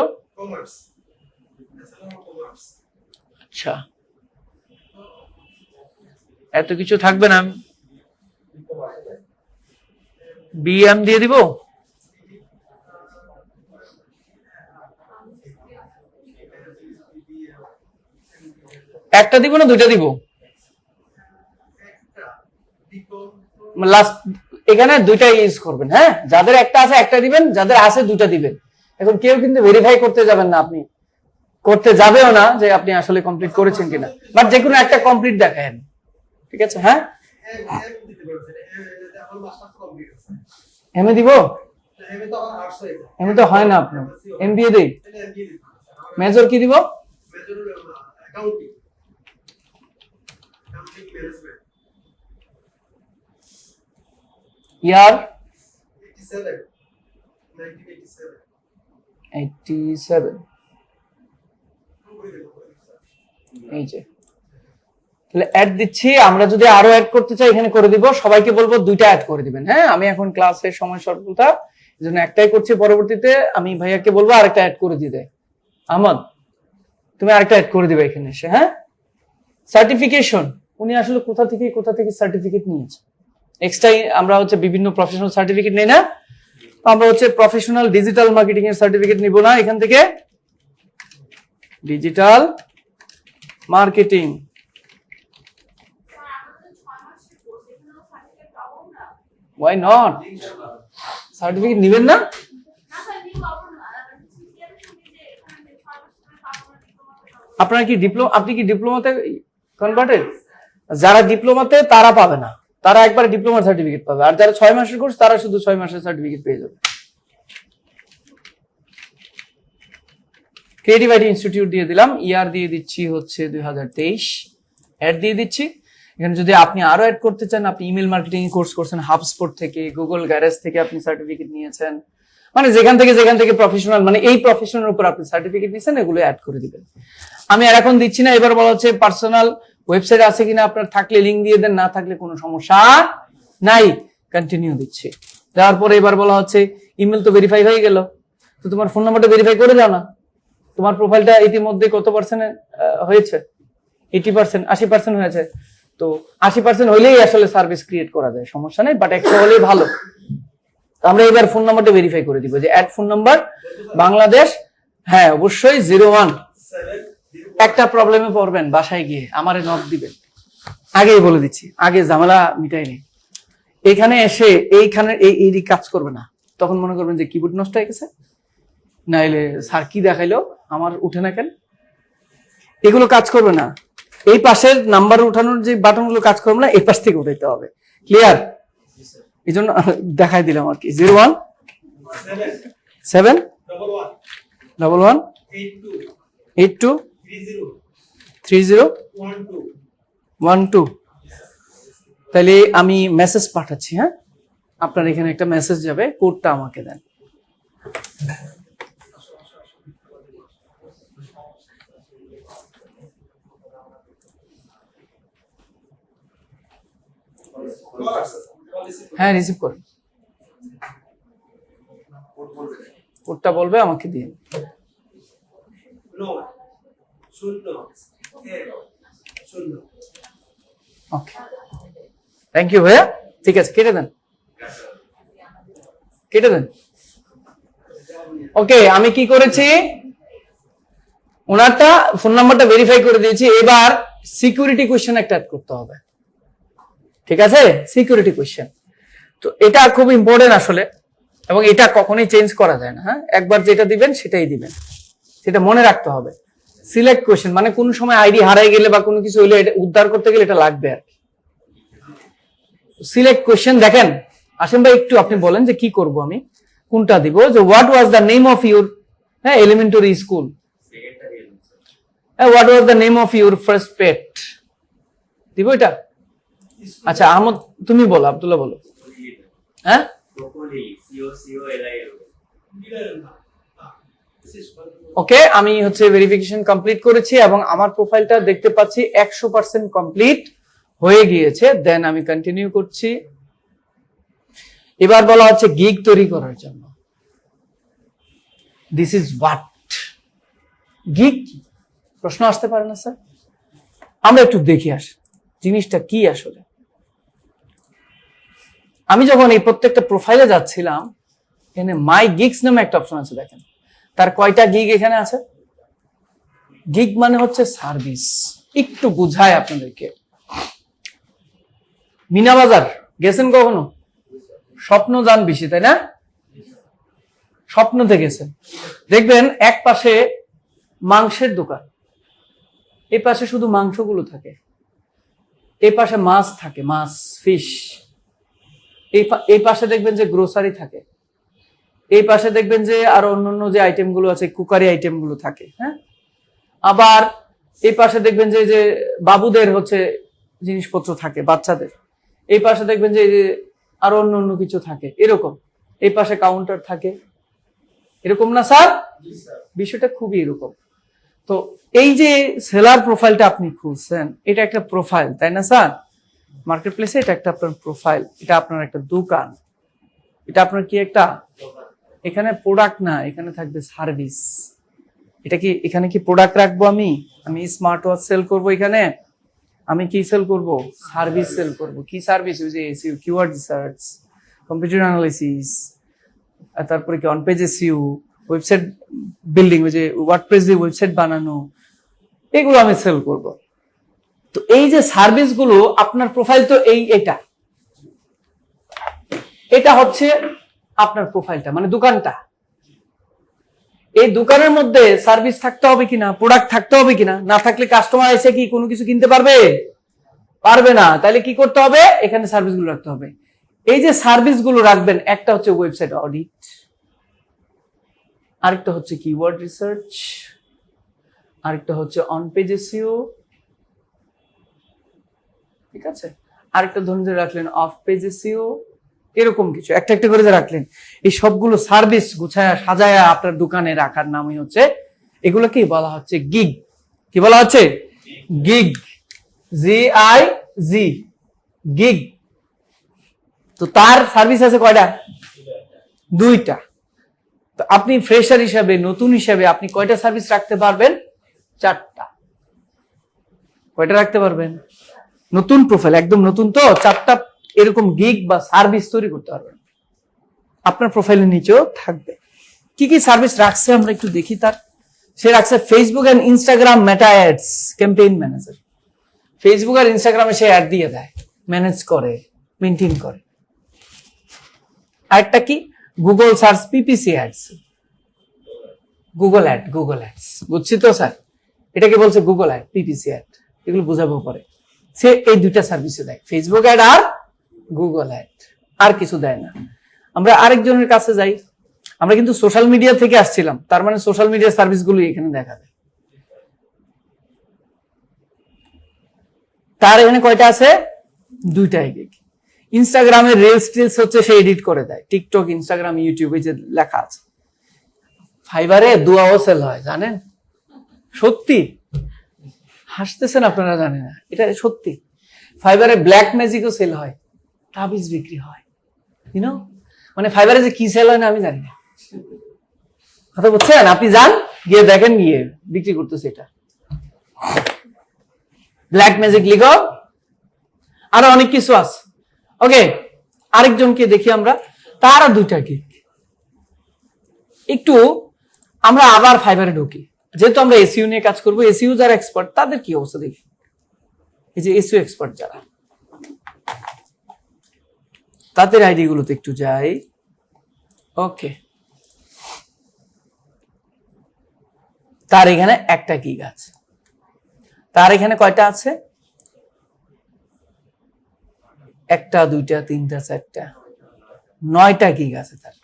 আচ্ছা, এত কিছু থাকবে না, বিএম দিয়ে দিব। একটা দিব না 2টা দিব? লাস্ট এখানে 2টা ইউজ করবেন, হ্যাঁ? যাদের একটা আছে একটা দিবেন, যাদের আছে 2টা দিবেন। এখন কেউ কিন্তু ভেরিফাই করতে যাবেন না, আপনি করতে যাবেও না যে আপনি আসলে কমপ্লিট করেছেন কিনা, বাট যে কোনো একটা কমপ্লিট দেখায়েন, ঠিক আছে? হ্যাঁ, এমএ দিব, এমএ তো হয় না আপনার, এমবিএ দেই। মেজর কি দিব? ইয়ার 87 এই যে তাহলে অ্যাড দিচ্ছি। আমরা যদি আরো অ্যাড করতে চাই এখানে করে দিব, সবাইকে বলবো দুইটা অ্যাড করে দিবেন। হ্যাঁ, আমি এখন ক্লাসের সময় স্বল্পতা এজন্য একটাই করছি, পরবর্তীতে আমি ভাইয়াকে বলবো আরেকটা অ্যাড করে দিতে। আহমদ তুমি আরেকটা অ্যাড করে দিবে এখানে এসে। হ্যাঁ, সার্টিফিকেশন, উনি আসলে কোথা থেকে সার্টিফিকেট নিয়েছে। এক্সট্রাই আমরা হচ্ছে বিভিন্ন প্রফেশনাল সার্টিফিকেট নেই না, আমরা হচ্ছে প্রফেশনাল ডিজিটাল মার্কেটিং এর সার্টিফিকেট নিব না এখান থেকে। Digital marketing why not certificate নেবেন না? আপনারা কি ডিপ্লোমা, আপনি কি ডিপ্লোমাতে কনভার্টেড? যারা ডিপ্লোমাতে তারা পাবে না, তারা একবার ডিপ্লোমার সার্টিফিকেট পাবে, আর যারা 6 মাসের কোর্স তারা শুধু 6 মাসের সার্টিফিকেট পেয়ে যাবে। ক্রিয়েটিভ আইটি ইনস্টিটিউট দিয়ে দিলাম, ইয়ার দিয়ে দিচ্ছি হচ্ছে 2023, অ্যাড দিয়ে দিচ্ছি। এখানে যদি আপনি আরো অ্যাড করতে চান, আপনি ইমেল মার্কেটিং কোর্স করছেন হাবস্পট থেকে, গুগল গ্যারেজ থেকে আপনি সার্টিফিকেট নিয়েছেন, মানে যেখান থেকে প্রফেশনাল, মানে এই প্রফেশনের উপর আপনি সার্টিফিকেট নিয়েছেন, এগুলো অ্যাড করে দিবেন। আমি আর এখন দিচ্ছি না। এবার বলা হচ্ছে পার্সোনাল ওয়েবসাইট আছে কিনা, আপনার থাকলে লিঙ্ক দিয়ে দেন, না থাকলে কোনো সমস্যা নাই, কন্টিনিউ দিচ্ছি। দেওয়ার পরে এবার বলা হচ্ছে ইমেল তো ভেরিফাই হয়ে গেল, তো তোমার ফোন নাম্বারটা ভেরিফাই করে দাও না। তোমার প্রোফাইলটা ইতিমধ্যে কত পার্সেন্ট হয়েছে? 80%, 80% হয়েছে। তো 80% হইলেই আসলে সার্ভিস ক্রিয়েট করা যায়, সমস্যা নেই, বাট 100 হলেই ভালো। আমরা এবার ফোন নাম্বারটা ভেরিফাই করে দিব যে অ্যাড ফোন নাম্বার বাংলাদেশ। হ্যাঁ অবশ্যই 01। একটা প্রবলেমে পড়বেন, বাসায় গিয়ে আমারে নক দিবেন, আগেই বলে দিচ্ছি, আগে ঝামেলা মিটাই নেই। এখানে এসে এইখানে এই কাজ করবে না, তখন মনে করবেন যে কিবোর্ড নষ্ট হয়ে গেছে, নাইলে স্যার কি দেখাইলো আমার উঠে না কেন, এগুলো কাজ করবে না। এই পাশের নাম্বার উঠানোর যে বাটনগুলো কাজ করবে না, এই পাশ থেকে উঠাইতে হবে। ক্লিয়ার? এই জন্য দেখাই দিলাম আর কি। 01 7 11 82 30 12। তাহলে আমি মেসেজ পাঠাচ্ছি। হ্যাঁ, আপনার এখানে একটা মেসেজ যাবে, কোডটা আমাকে দেন। হ্যাঁ রিসিভ করুন, কোডটা বলবে আমাকে দিন। ওকে, থ্যাংক ইউ ভাইয়া। ঠিক আছে, কেটে দেন। ওকে, আমি কি করেছি, ওনারটা ফোন নাম্বারটা ভেরিফাই করে দিয়েছি। এবার সিকিউরিটি কোশ্চেন একটা অ্যাড করতে হবে, ঠিক আছে? সিকিউরিটি কোশ্চেন, তো এটা খুব ইম্পর্টেন্ট আসলে, এবং এটা কখনোই চেঞ্জ করা যায় না। হ্যাঁ, একবার যেটা দিবেন সেটাই দিবেন, সেটা মনে রাখতে হবে। সিলেক্ট কোশ্চেন মানে কোন সময় আইডি হারাই গেলে বা কোনো কিছু হইলে এটা উদ্ধার করতে গেলে এটা লাগবে আর কি। সিলেক্ট কোশ্চেন দেখেন, আসেন ভাই একটু আপনি বলেন যে কি করব, আমি কোনটা দিব? যে what was the name of your elementary school, what was the name of your first pet, দিব এটা? আচ্ছা আহমদ তুমি বলো, আব্দুল্লাহ বলো। হ্যাঁ, ওকে, আমি হচ্ছে ভেরিফিকেশন কমপ্লিট করেছি এবং আমার প্রোফাইলটা দেখতে পাচ্ছি 100% কমপ্লিট হয়ে গিয়েছে। দেন আমি কন্টিনিউ করছি। এবার বলা হচ্ছে গিগ তৈরি করার জন্য। দিস ইজ হোয়াট গিগ, প্রশ্ন আসতে পারে না স্যার? আমরা একটু দেখি আস জিনিসটা কি আসলে। আমি যখন এই প্রত্যেকটা প্রোফাইলে যাচ্ছিলাম, এখানে মাই গিগস নামে একটা অপশন আছে, দেখেন তার কয়টা গিগ এখানে আছে। গিগ মানে হচ্ছে সার্ভিস। একটু বুঝায় আপনাদেরকে। মিনা বাজার গেছেন কখনো? স্বপ্ন যান বেশি, তাই না? স্বপ্নতে গেছেন, দেখবেন এক পাশে মাংসের দোকান, এই পাশে শুধু মাংসগুলো থাকে, এই পাশে মাছ থাকে, মাছ ফিশ, এই পাশে দেখবেন যে গ্রোসারি থাকে, এই পাশে দেখবেন যে আরো অন্যান্য যে আইটেম গুলো আছে, কুকারি আইটেম গুলো থাকে। হ্যাঁ, আবার এই পাশে দেখবেন যে বাবুদের হচ্ছে জিনিসপত্র থাকে, বাচ্চাদের। এই পাশে দেখবেন যে আরো অন্য কিছু থাকে, এরকম। এই পাশে কাউন্টার থাকে, এরকম না স্যার? বিষয়টা খুবই এরকম। তো এই যে সেলার প্রোফাইলটা আপনি খুলছেন, এটা একটা প্রোফাইল, তাই না স্যার? মার্কেট প্লেসে এটা একটা আপনার প্রোফাইল, এটা আপনার একটা দোকান, এটা আপনার কি একটা, এখানে প্রোডাক্ট না, এখানে থাকবে সার্ভিস। এটা কি, এখানে কি প্রোডাক্ট রাখবো? আমি স্মার্ট ওয়াচ সেল করব, এখানে আমি কি সেল করব? সার্ভিস সেল করব। কি সার্ভিস? ওই যে SEO, keyword research, computer analysis, তারপরে কি on page SEO, website building, ওই যে ওয়ার্ডপ্রেস দিয়ে ওয়েবসাইট বানানো, এগুলো আমি সেল করব। তো এই যে সার্ভিস গুলো, আপনার প্রোফাইল তো এটা হচ্ছে আপনার প্রোফাইলটা, মানে দোকানটা। এই দোকানের মধ্যে সার্ভিস থাকতে হবে কিনা, প্রোডাক্ট থাকতে হবে কিনা? না থাকলে কাস্টমার এসে কি কোনো কিছু কিনতে পারবে না। তাহলে কি করতে হবে? এখানে সার্ভিস গুলো রাখতে হবে। এই যে সার্ভিস গুলো রাখবেন, একটা হচ্ছে ওয়েবসাইট অডিট, আরেকটা হচ্ছে কিওয়ার্ড রিসার্চ, আরেকটা হচ্ছে অন পেজ এসইও, ঠিক আছে? আরেকটা ধরুন যে রাখলেন অফ পেজ এসইও, এরকম কিছু একটা একটা করে যে রাখলেন। এই সবগুলো সার্ভিস গুছায়া সাজায়া আপনার দোকানে রাখার নামই হচ্ছে, এগুলোকে বলা হচ্ছে গিগ। কি বলা হচ্ছে? Gig, GIG, gig. তো তার সার্ভিস আছে কয়টা? 2টা। তো আপনি ফ্রেশার হিসাবে, নতুন হিসাবে আপনি কয়টা সার্ভিস রাখতে পারবেন? 4টা। কয়টা রাখতে পারবেন? নতুন প্রোফাইল, একদম নতুন তো 4টা এরকম গিগ বা সার্ভিস তৈরি করতে পারবেন, আপনার প্রোফাইলের নিচেও থাকবে। কি কি সার্ভিস রাখছে আমরা একটু দেখি। সে রাখছে Facebook and Instagram Meta ads campaign manager. Facebook আর ইনস্টাগ্রামে সে অ্যাড দিয়ে দেয়, ম্যানেজ করে, মেনটেন করে। আরেকটা কি? Google search PPC ads, Google ads, বুঝছি তো স্যার? এটাকে বলছে গুগল অ্যাড, PPC অ্যাড, এগুলো বোঝাবো পরে। সে এই 2টা সার্ভিসে দেয়, ফেসবুক অ্যাড আর গুগল অ্যাড, আর কিছু দেয় না। আমরা আরেকজনের কাছে যাই, আমরা কিন্তু সোশ্যাল মিডিয়া থেকে আসছিলাম, তার মানে সোশ্যাল মিডিয়া সার্ভিসগুলো এখানে দেখাবে। তার এখানে কয়টা আছে? 2টাই। ইনস্টাগ্রামের রিলস হচ্ছে সে এডিট করে দেয়, টিকটক, ইনস্টাগ্রাম, ইউটিউবে যে লেখা আছে। ফাইবারে দোয়াও সেল হয়, জানেন? সত্যি হাসতেছেন আপনারা, জানেন না, এটা সত্যি। ফাইবারে ব্ল্যাক ম্যাজিকও সেল হয়, তাবিজ বিক্রি হয়, ইউনো। মানে ফাইবারে যে কি সেল হয় না আমি জানি না, কথা বলছেন? আপনি যান, গিয়ে দেখেন, গিয়ে বিক্রি করতেছে এটা, ব্ল্যাক ম্যাজিক লিখো, আরো অনেক কিছু আছে। ওকে, আরেকজনকে দেখি আমরা, তারা 2টা গিগ। একটু আমরা আবার ফাইবারে ঢুকি, যেহেতু আমরা এসইও নিয়ে কাজ করবো। এসইও যারা এক্সপার্ট তাদের কি অবস্থা দেখি। এই যে এসইও এক্সপার্ট যারা, তাদের আইডি গুলোতে একটু যাই। ওকে, তার এখানে একটা গিগ আছে। তার এখানে কয়টা আছে? 1টা 2টা 3টা 4টা 9টা গিগ আছে তার।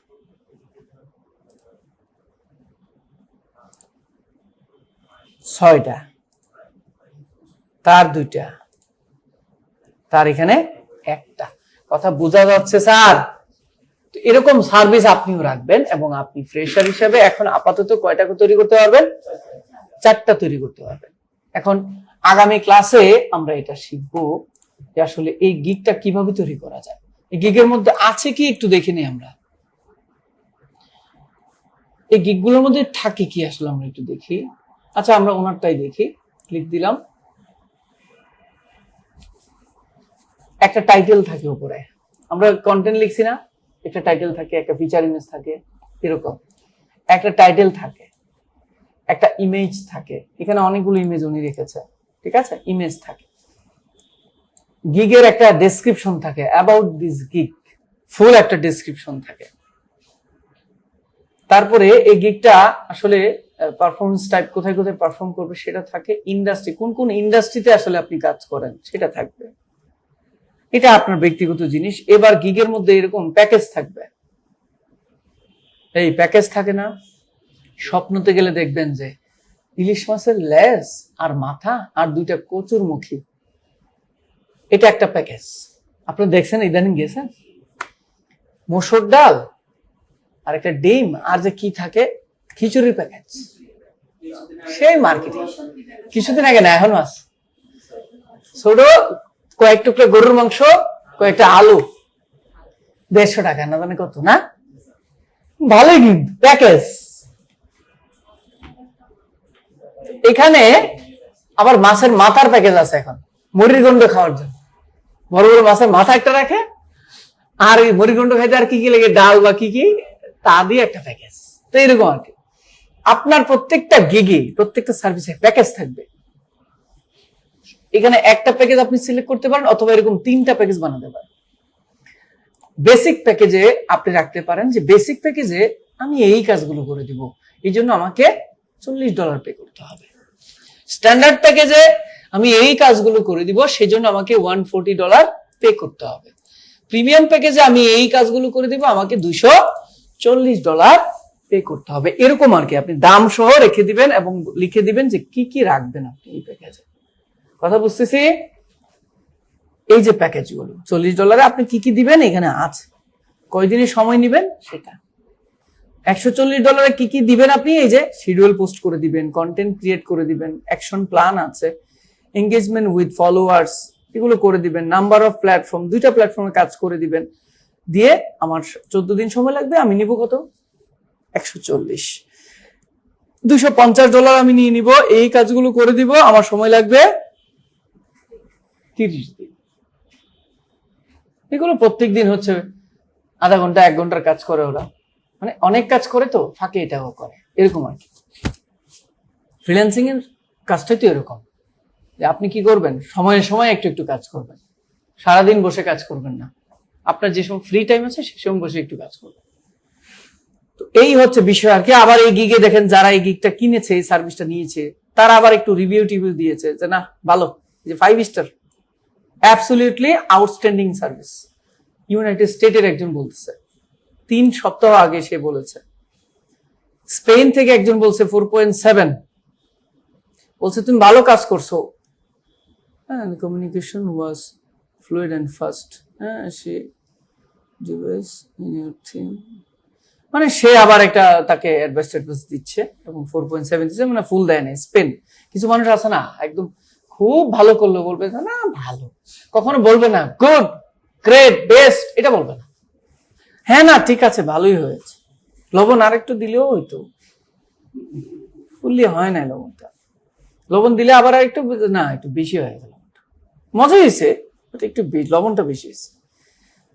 ছয়টা, তার 2টা, তার এখানে 1টা। কথা বোঝা যাচ্ছে স্যার? এরকম সার্ভিস আপনিও রাখবেন, এবং আপনি ফ্রেশার হিসেবে এখন আপাতত কয়টা তৈরি করতে পারবেন? 4টা তৈরি করতে পারবেন। এখন আগামী ক্লাসে আমরা এটা শিখবো যে আসলে এই গিগটা কিভাবে তৈরি করা যায়। এই গিগের মধ্যে আছে কি একটু দেখে নিই আমরা, এই গিগগুলোর মধ্যে থাকে কি আসলে আমরা একটু দেখি। আচ্ছা, আমরা ওনারটাই দেখি, ক্লিক দিলাম। একটা টাইটেল থাকে উপরে, আমরা কন্টেন্ট লিখছি না, একটা টাইটেল থাকে, একটা ফিচার ইমেজ থাকে, এরকম একটা টাইটেল থাকে, একটা ইমেজ থাকে। এখানে অনেকগুলো ইমেজ উনি রেখেছে, ঠিক আছে? ইমেজ থাকে। গিগের একটা ডেসক্রিপশন থাকে, অ্যাবাউট দিস গিগ, ফুল একটা ডেসক্রিপশন থাকে। তারপরে এই গিগটা আসলে পারফরমেন্স টাইপ, কোথায় কোথায় পারফর্ম করবে সেটা থাকে। ইন্ডাস্ট্রি, কোন কোন ইন্ডাস্ট্রিতে আসলে আপনি কাজ করেন সেটা থাকবে, এটা আপনার ব্যক্তিগত জিনিস। এবার গিগের মধ্যে এরকম প্যাকেজ থাকবে, এই প্যাকেজ থাকে না, স্বপ্নতে গেলে দেখবেন যে ইলিশ মাছের লেজ আর মাথা আর 2টা কচুর মুখী, এটা একটা প্যাকেজ। আপনি দেখছেন, ইদানিং গেছেন, মসুর ডাল আর একটা ডিম আর যে কি থাকে খিচুড়ির প্যাকেজ, সেই মার্কেটিং কিছুদিন আগে না, এখন আছে। ছোট কয়েক টুকরা গরুর মাংস, কয়েকটা আলু, 150 টাকা না জানি কত, না ভালোই কিন্তু প্যাকেজ। এখানে আবার মাছের মাথার প্যাকেজ আছে এখন, মুড়িগন্ড খাওয়ার জন্য। বড় বড় মাছের মাথা একটা রাখে, আর ওই মুড়িগন্ড খাইতে আর কি কি লাগে, ডাল বা কি কি, তা দিয়ে একটা প্যাকেজ। তো এরকম আর কি, আপনার প্রত্যেকটা গিগে প্রত্যেকটা সার্ভিসে প্যাকেজ থাকবে। এখানে একটা প্যাকেজ আপনি সিলেক্ট করতে পারেন, অথবা এরকম 3টা প্যাকেজ বানাতে পারেন। বেসিক প্যাকেজে আপনি রাখতে পারেন যে বেসিক প্যাকেজে আমি এই কাজগুলো করে দিব, এই জন্য আমাকে $40 পে করতে হবে। স্ট্যান্ডার্ড প্যাকেজে আমি এই কাজগুলো করে দিব, সেই জন্য আমাকে $140 পে করতে হবে। প্রিমিয়াম প্যাকেজে আমি এই কাজগুলো করে দিব, আমাকে $240 পে করতে হবে। এরকম আর কি, আপনি দাম সহ রেখে দিবেন এবং লিখে দিবেন যে কি কি রাখবেন আপনি এই প্যাকেজে। কথা বুঝতেছি? এই যে প্যাকেজগুলো $40 আপনি কি কি দিবেন এখানে আছে, কয়দিনের সময় নেবেন সেটা। $140 কি কি দিবেন আপনি, এই যে শিডিউল পোস্ট করে দিবেন, কন্টেন্ট ক্রিয়েট করে দিবেন, অ্যাকশন প্ল্যান আছে, এঙ্গেজমেন্ট উইথ ফলোয়ার্স এগুলো করে দিবেন, নাম্বার অফ প্ল্যাটফর্ম, 2টা প্ল্যাটফর্মে কাজ করে দিবেন। দিয়ে আমার 14 দিন সময় লাগবে, আমি নিব কত, 140। $250 আমি নিয়ে নিব, এই কাজগুলো করে দিব, আমার সময় লাগবে 30 দিন। এগুলো প্রত্যেক দিন হচ্ছে আধা ঘন্টা 1 ঘন্টার কাজ করে ওরা, মানে অনেক কাজ করে তো ফাঁকে এটাও করে, এরকম আর কি। ফ্রিল্যান্সিং এর কাজটাই তো এরকম যে আপনি কি করবেন, সময়ে সময় একটু একটু কাজ করবেন, সারাদিন বসে কাজ করবেন না, আপনার যে সময় ফ্রি টাইম আছে সে সময় বসে একটু কাজ করবেন। তো এই হচ্ছে বিষয় আর কি। আবার এই গিগে দেখেন, যারা এই গিগটা কিনেছে, এই সার্ভিসটা নিয়েছে, তারা আবার একটু রিভিউ টিভিউ দিয়েছে যে না ভালো, যে 5 star, absolutely outstanding service. United স্টেটের একজন বলতেছে, 3 সপ্তাহ আগে সে বলেছে। স্পেন থেকে একজন বলছে 4.7, বলছে তুমি ভালো কাজ করছো, হ্যাঁ, communication was fluid and fast, হ্যাঁ, সে মানে সে আবার একটা তাকে অ্যাডভাইস দিচ্ছে এবং 4.7 দিচ্ছে, মানে ফুল দেয় না। স্পেন কিছু মানুষ আছে না, একদম খুব ভালো করলো বলবে না ভালো, কখনো বলবে না গুড, গ্রেট, বেস্ট, এটা বলবে না। হ্যাঁ না ঠিক আছে, ভালোই হয়েছে, লবণ আর একটু দিলেও হইতো, ফুললি হয় না লবণটা, লবণ দিলে আবার একটু না, একটু বেশি হয়ে গেল, মজা হয়েছে, একটু লবণটা বেশি হয়েছে।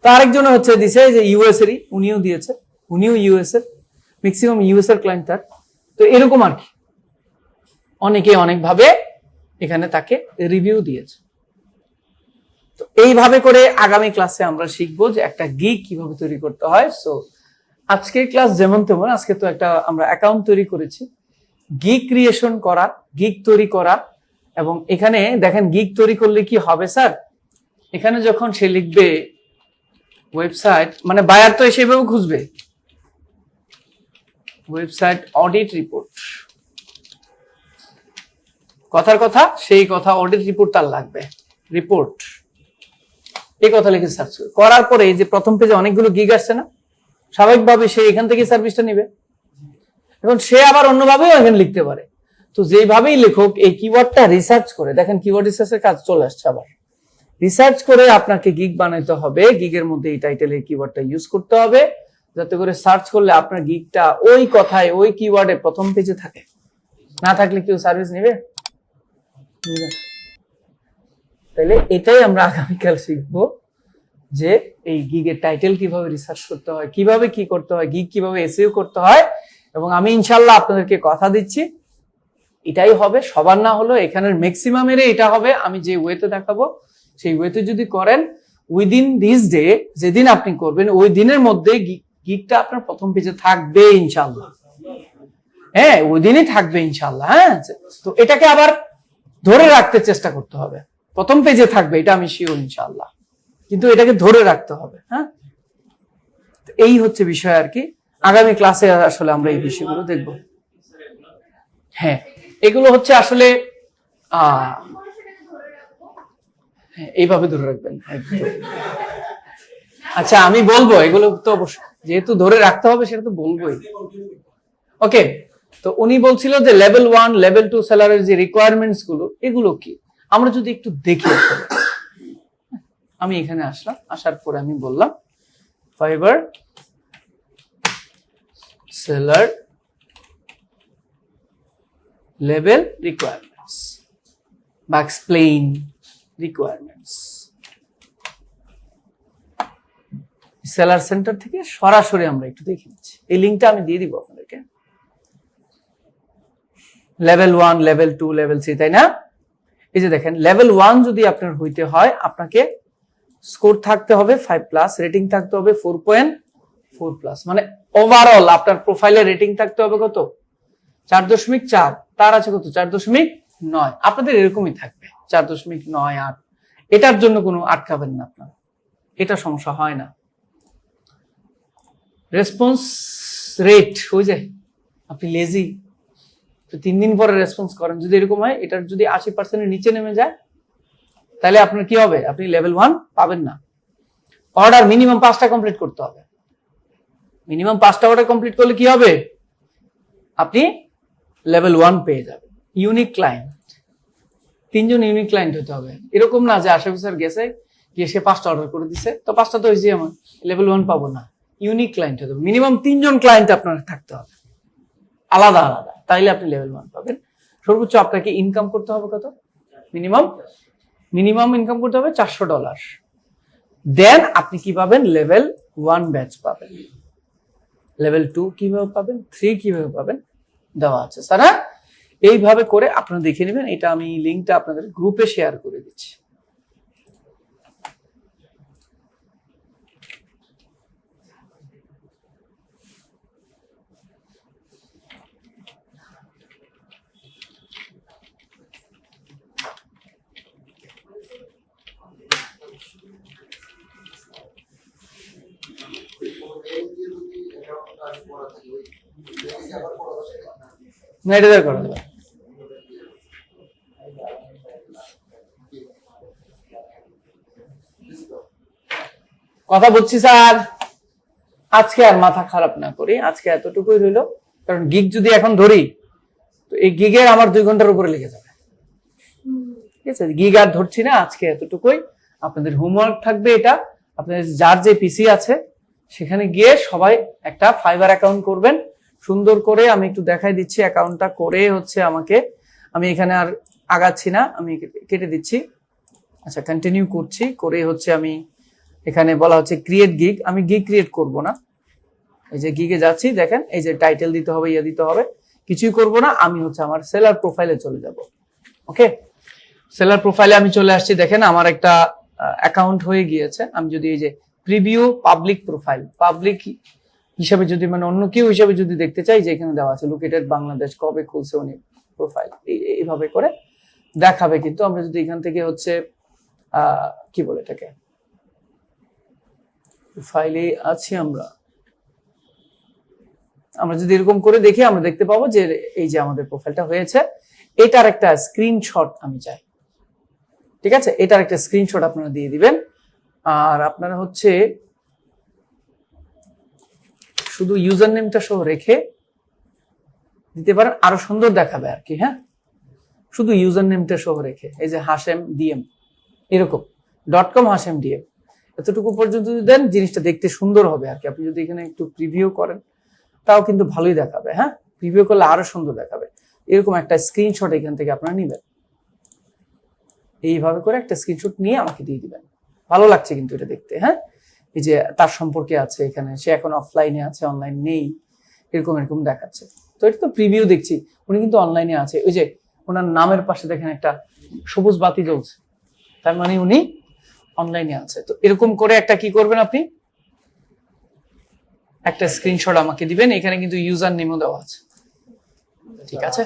তো আরেকজন হচ্ছে দিছে যে ইউএস এরই, উনিও দিয়েছে, উনিও ইউএস এর, ম্যাক্সিমাম ইউএস এর ক্লায়েন্ট তার। তো এরকম আর কি, অনেকে অনেক ভাবে এখানে তাকে রিভিউ দিয়েছে। তো এইভাবে করে আগামী ক্লাসে আমরা শিখবো যে একটা গিগ কিভাবে তৈরি করতে হয়। সো আজকের ক্লাস যেমন তেমন, আজকে তো একটা আমরা অ্যাকাউন্ট তৈরি করেছি, গিগ ক্রিয়েশন করা, গিগ তৈরি করা। এবং এখানে দেখেন গিগ তৈরি করলে কি হবে স্যার, এখানে যখন সে লিখবে ওয়েবসাইট, মানে বায়ার তো সেভাবে খুঁজবে, ওয়েবসাইট অডিট রিপোর্ট, কথার কথা সেই কথা, অডিট রিপোর্ট তার লাগবে, রিপোর্ট, এই কথা লিখে সার্চ করার পরে এই যে প্রথম পেজে অনেকগুলো গিগ আসছে না, স্বাভাবিকভাবে সে এখান থেকে সার্ভিসটা নিবে। এখন সে আবার অন্যভাবেও এখানে লিখতে পারে। তো যেভাবেই লেখক এই কিওয়ার্ডটা রিসার্চ করে, দেখেন কিওয়ার্ড রিসার্চের কাজ চলে আসছে, আবার রিসার্চ করে আপনাকে গিগ বানাইতে হবে, গিগের মধ্যে এই টাইটেলের কিওয়ার্ডটা ইউজ করতে হবে, যাতে করে সার্চ করলে আপনার গিগটা ওই কথায় ওই কিওয়ার্ডে প্রথম পেজে থাকে। না থাকলে কেউ সার্ভিস নেবে? তাহলে এটাই আমরা আগামীকাল শিখবো, যে এই গিগের টাইটেল কিভাবে রিসার্চ করতে হয়, কিভাবে কি করতে হয়, গিগ কিভাবে এসইও করতে হয়। এবং আমি ইনশাল্লাহ আপনাদেরকে কথা দিচ্ছি এটাই হবে, সবার না হলো এখানের ম্যাক্সিমামের এটা হবে। আমি যে ওয়েতে দেখাবো সেই ওয়েতে যদি করেন, উইদিন দিস ডে, যেদিন আপনি করবেন ওই দিনের মধ্যে গিগটা আপনার প্রথম পেজে থাকবে ইনশাল্লাহ। হ্যাঁ, ওই দিনই থাকবে ইনশাল্লাহ। হ্যাঁ, তো এটাকে আবার ধরে রাখতে চেষ্টা করতে হবে, প্রথম পেজে থাকবে এটা আমি শিওর ইনশাল্লাহ, কিন্তু এটাকে ধরে রাখতে হবে। হ্যাঁ, এই হচ্ছে বিষয় আর কি। আগামী ক্লাসে আসলে আমরা এই বিষয়গুলো দেখব। হ্যাঁ, এগুলো হচ্ছে আসলে এইভাবে ধরে রাখবেন। আচ্ছা, আমি বলবো এগুলো তো অবশ্যই, যেহেতু ধরে রাখতে হবে সেটা তো বলবোই। ওকে, তো উনি বলছিল যে লেভেল 1 লেভেল 2 সেলারের যে রিকোয়ারমেন্টস গুলো এগুলো কি, আমরা যদি একটু দেখি। আমি এখানে আসলাম, আসার পরে আমি বললাম ফাইবার সেলার লেভেল রিকোয়ারমেন্টস বা এক্সপ্লেইন রিকোয়ারমেন্টস। সেলার সেন্টার থেকে সরাসরি আমরা একটু দেখে নিচ্ছি, এই লিঙ্কটা আমি দিয়ে দিব আপনাদেরকে। লেভেল 1 লেভেল 2 লেভেল 3, তাই না? এই যে দেখেন লেভেল 1 যদি আপনার হইতে হয় আপনাকে স্কোর থাকতে হবে 5+, রেটিং থাকতে হবে 4.4+, মানে ওভারঅল আপনার প্রোফাইলে রেটিং থাকতে হবে কত? 4.4। তার আছে কত? 4.9। আপনাদের এরকমই থাকবে 4.9, 8। এটার জন্য কোনো আটকাবেন না আপনার, এটা সমস্যা হয় না। রেসপন্স রেট হয়ে যায়, আপনি লেজি 3 দিন পরে রেসপন্স করেন, যদি এরকম হয়, এটার যদি 80%-এর নিচে নেমে যায় তাহলে আপনার কি হবে? আপনি লেভেল 1 পাবেন না। অর্ডার মিনিমাম 5টা কমপ্লিট করতে হবে। মিনিমাম 5টা অর্ডার কমপ্লিট করলে কি হবে? আপনি লেভেল 1 পেয়ে যাবেন। ইউনিক ক্লায়েন্ট, 3 জন ইউনিক ক্লায়েন্ট হতে হবে। এরকম না যে আশরাফ স্যার গেছে গিয়ে সে 5টা অর্ডার করে দিছে, তো 5টা তো হয়েছে আমার, লেভেল 1 পাবো না। ইউনিক ক্লায়েন্ট হতে হবে, মিনিমাম 3 জন ক্লায়েন্ট আপনার থাকতে হবে আলাদা আলাদা, তাইলে আপনি লেভেল 1 পাবেন। সর্বোচ্চ আপনাকে ইনকাম করতে হবে কত? মিনিমাম ইনকাম করতে হবে $400। দেন আপনি কি পাবেন? লেভেল 1 ব্যাচ পাবেন। লেভেল 2 কিভাবে পাবেন, 3 কিভাবে পাবেন দেওয়া আছে স্যার। এইভাবে করে আপনারা দেখে নেবেন। এটা আমি লিঙ্কটা আপনাদের গ্রুপে শেয়ার করে দিচ্ছি। না, এটা দিয়ে করা যাবে। কথা বলছি স্যার, আজকে আর মাথা খারাপ না করি, আজকে এতটুকুই রইল। কারণ গিগ যদি এখন ধরি তো এই গিগের আমার 2 ঘন্টার উপরে লেগে যাবে। ঠিক আছে, গিগ আর ধরছি না, আজকে এতটুকুই। আপনাদের হোমওয়ার্ক থাকবে এটা, আপনাদের যার যে পিসি আছে সেখানে গিয়ে সবাই একটা ফাইবার অ্যাকাউন্ট করবেন সুন্দর করে। আমি একটু দেখাই দিচ্ছি অ্যাকাউন্টটা করে হচ্ছে আমাকে, আমি এখানে আর আগাচ্ছি না, আমি কেটে দিচ্ছি। আচ্ছা, কন্টিনিউ করছি। করে হচ্ছে আমি এখানে বলা হচ্ছে ক্রিয়েট গিগ, আমি গিগ ক্রিয়েট করব না। এই যে গিগে যাচ্ছি, দেখেন এই যে টাইটেল দিতে হবে, ইয়ে দিতে হবে, কিছুই করব না। আমি হচ্ছে আমার সেলার প্রোফাইলে চলে যাব। ওকে, সেলার প্রোফাইলে আমি চলে আসছি। দেখেন আমার একটা অ্যাকাউন্ট হয়ে গিয়েছে। আমি যদি এই যে প্রিভিউ পাবলিক প্রোফাইল, পাবলিক হিসাবে যদি মানে অন্য কেউ হিসাবে যদি দেখতে চাই, যে এখানে দেওয়া আছে লোকেটেড বাংলাদেশ, কবে খুলছে উনি প্রোফাইল, এইভাবে করে দেখাবে। কিন্তু আমরা যদি এখান থেকে হচ্ছে কি বলে এটাকে, প্রোফাইলে আছি আমরা যদি এরকম করে দেখি, আমরা দেখতে পাবো যে এই যে আমাদের প্রোফাইলটা হয়েছে। এটার একটা স্ক্রিনশট আমি চাই। ঠিক আছে, এটার একটা স্ক্রিনশট আপনারা দিয়ে দিবেন। আর আপনারা হচ্ছে শুধু ইউজার নেমটা সহ রেখে দিতে পারেন, আরো সুন্দর দেখাবে আর কি। হ্যাঁ, শুধু ইউজার নেমটা সহ রেখে, এই যে হাশেম ডিএম, এরকম .com হাশেম ডিএম, এতটুকু পর্যন্ত যদি দেন জিনিসটা দেখতে সুন্দর হবে আর কি। আপনি যদি এখানে একটু প্রিভিউ করেন তাও কিন্তু ভালোই দেখাবে। হ্যাঁ, প্রিভিউ করলে আরো সুন্দর দেখাবে। এরকম একটা স্ক্রিনশট এখান থেকে আপনারা নিবেন, এইভাবে করে একটা স্ক্রিনশট নিয়ে আমাকে দিয়ে দিবেন। ভালো লাগছে কিন্তু এটা দেখতে। হ্যাঁ, এই যে তার সম্পর্কে আছে এখানে, সে এখন অফলাইনে আছে, অনলাইন নেই, এরকম দেখাচ্ছে। তো এটা তো প্রিভিউ দেখছি, উনি কিন্তু অনলাইনে আছে। ওই যে ওনার নামের পাশে দেখেন একটা সবুজ বাতি জ্বলছে, তার মানে উনি অনলাইনে আছে। তো এরকম করে একটা কি করবেন, আপনি একটা স্ক্রিনশট আমাকে দিবেন। এখানে কিন্তু ইউজার নেমও দেওয়া আছে। ঠিক আছে।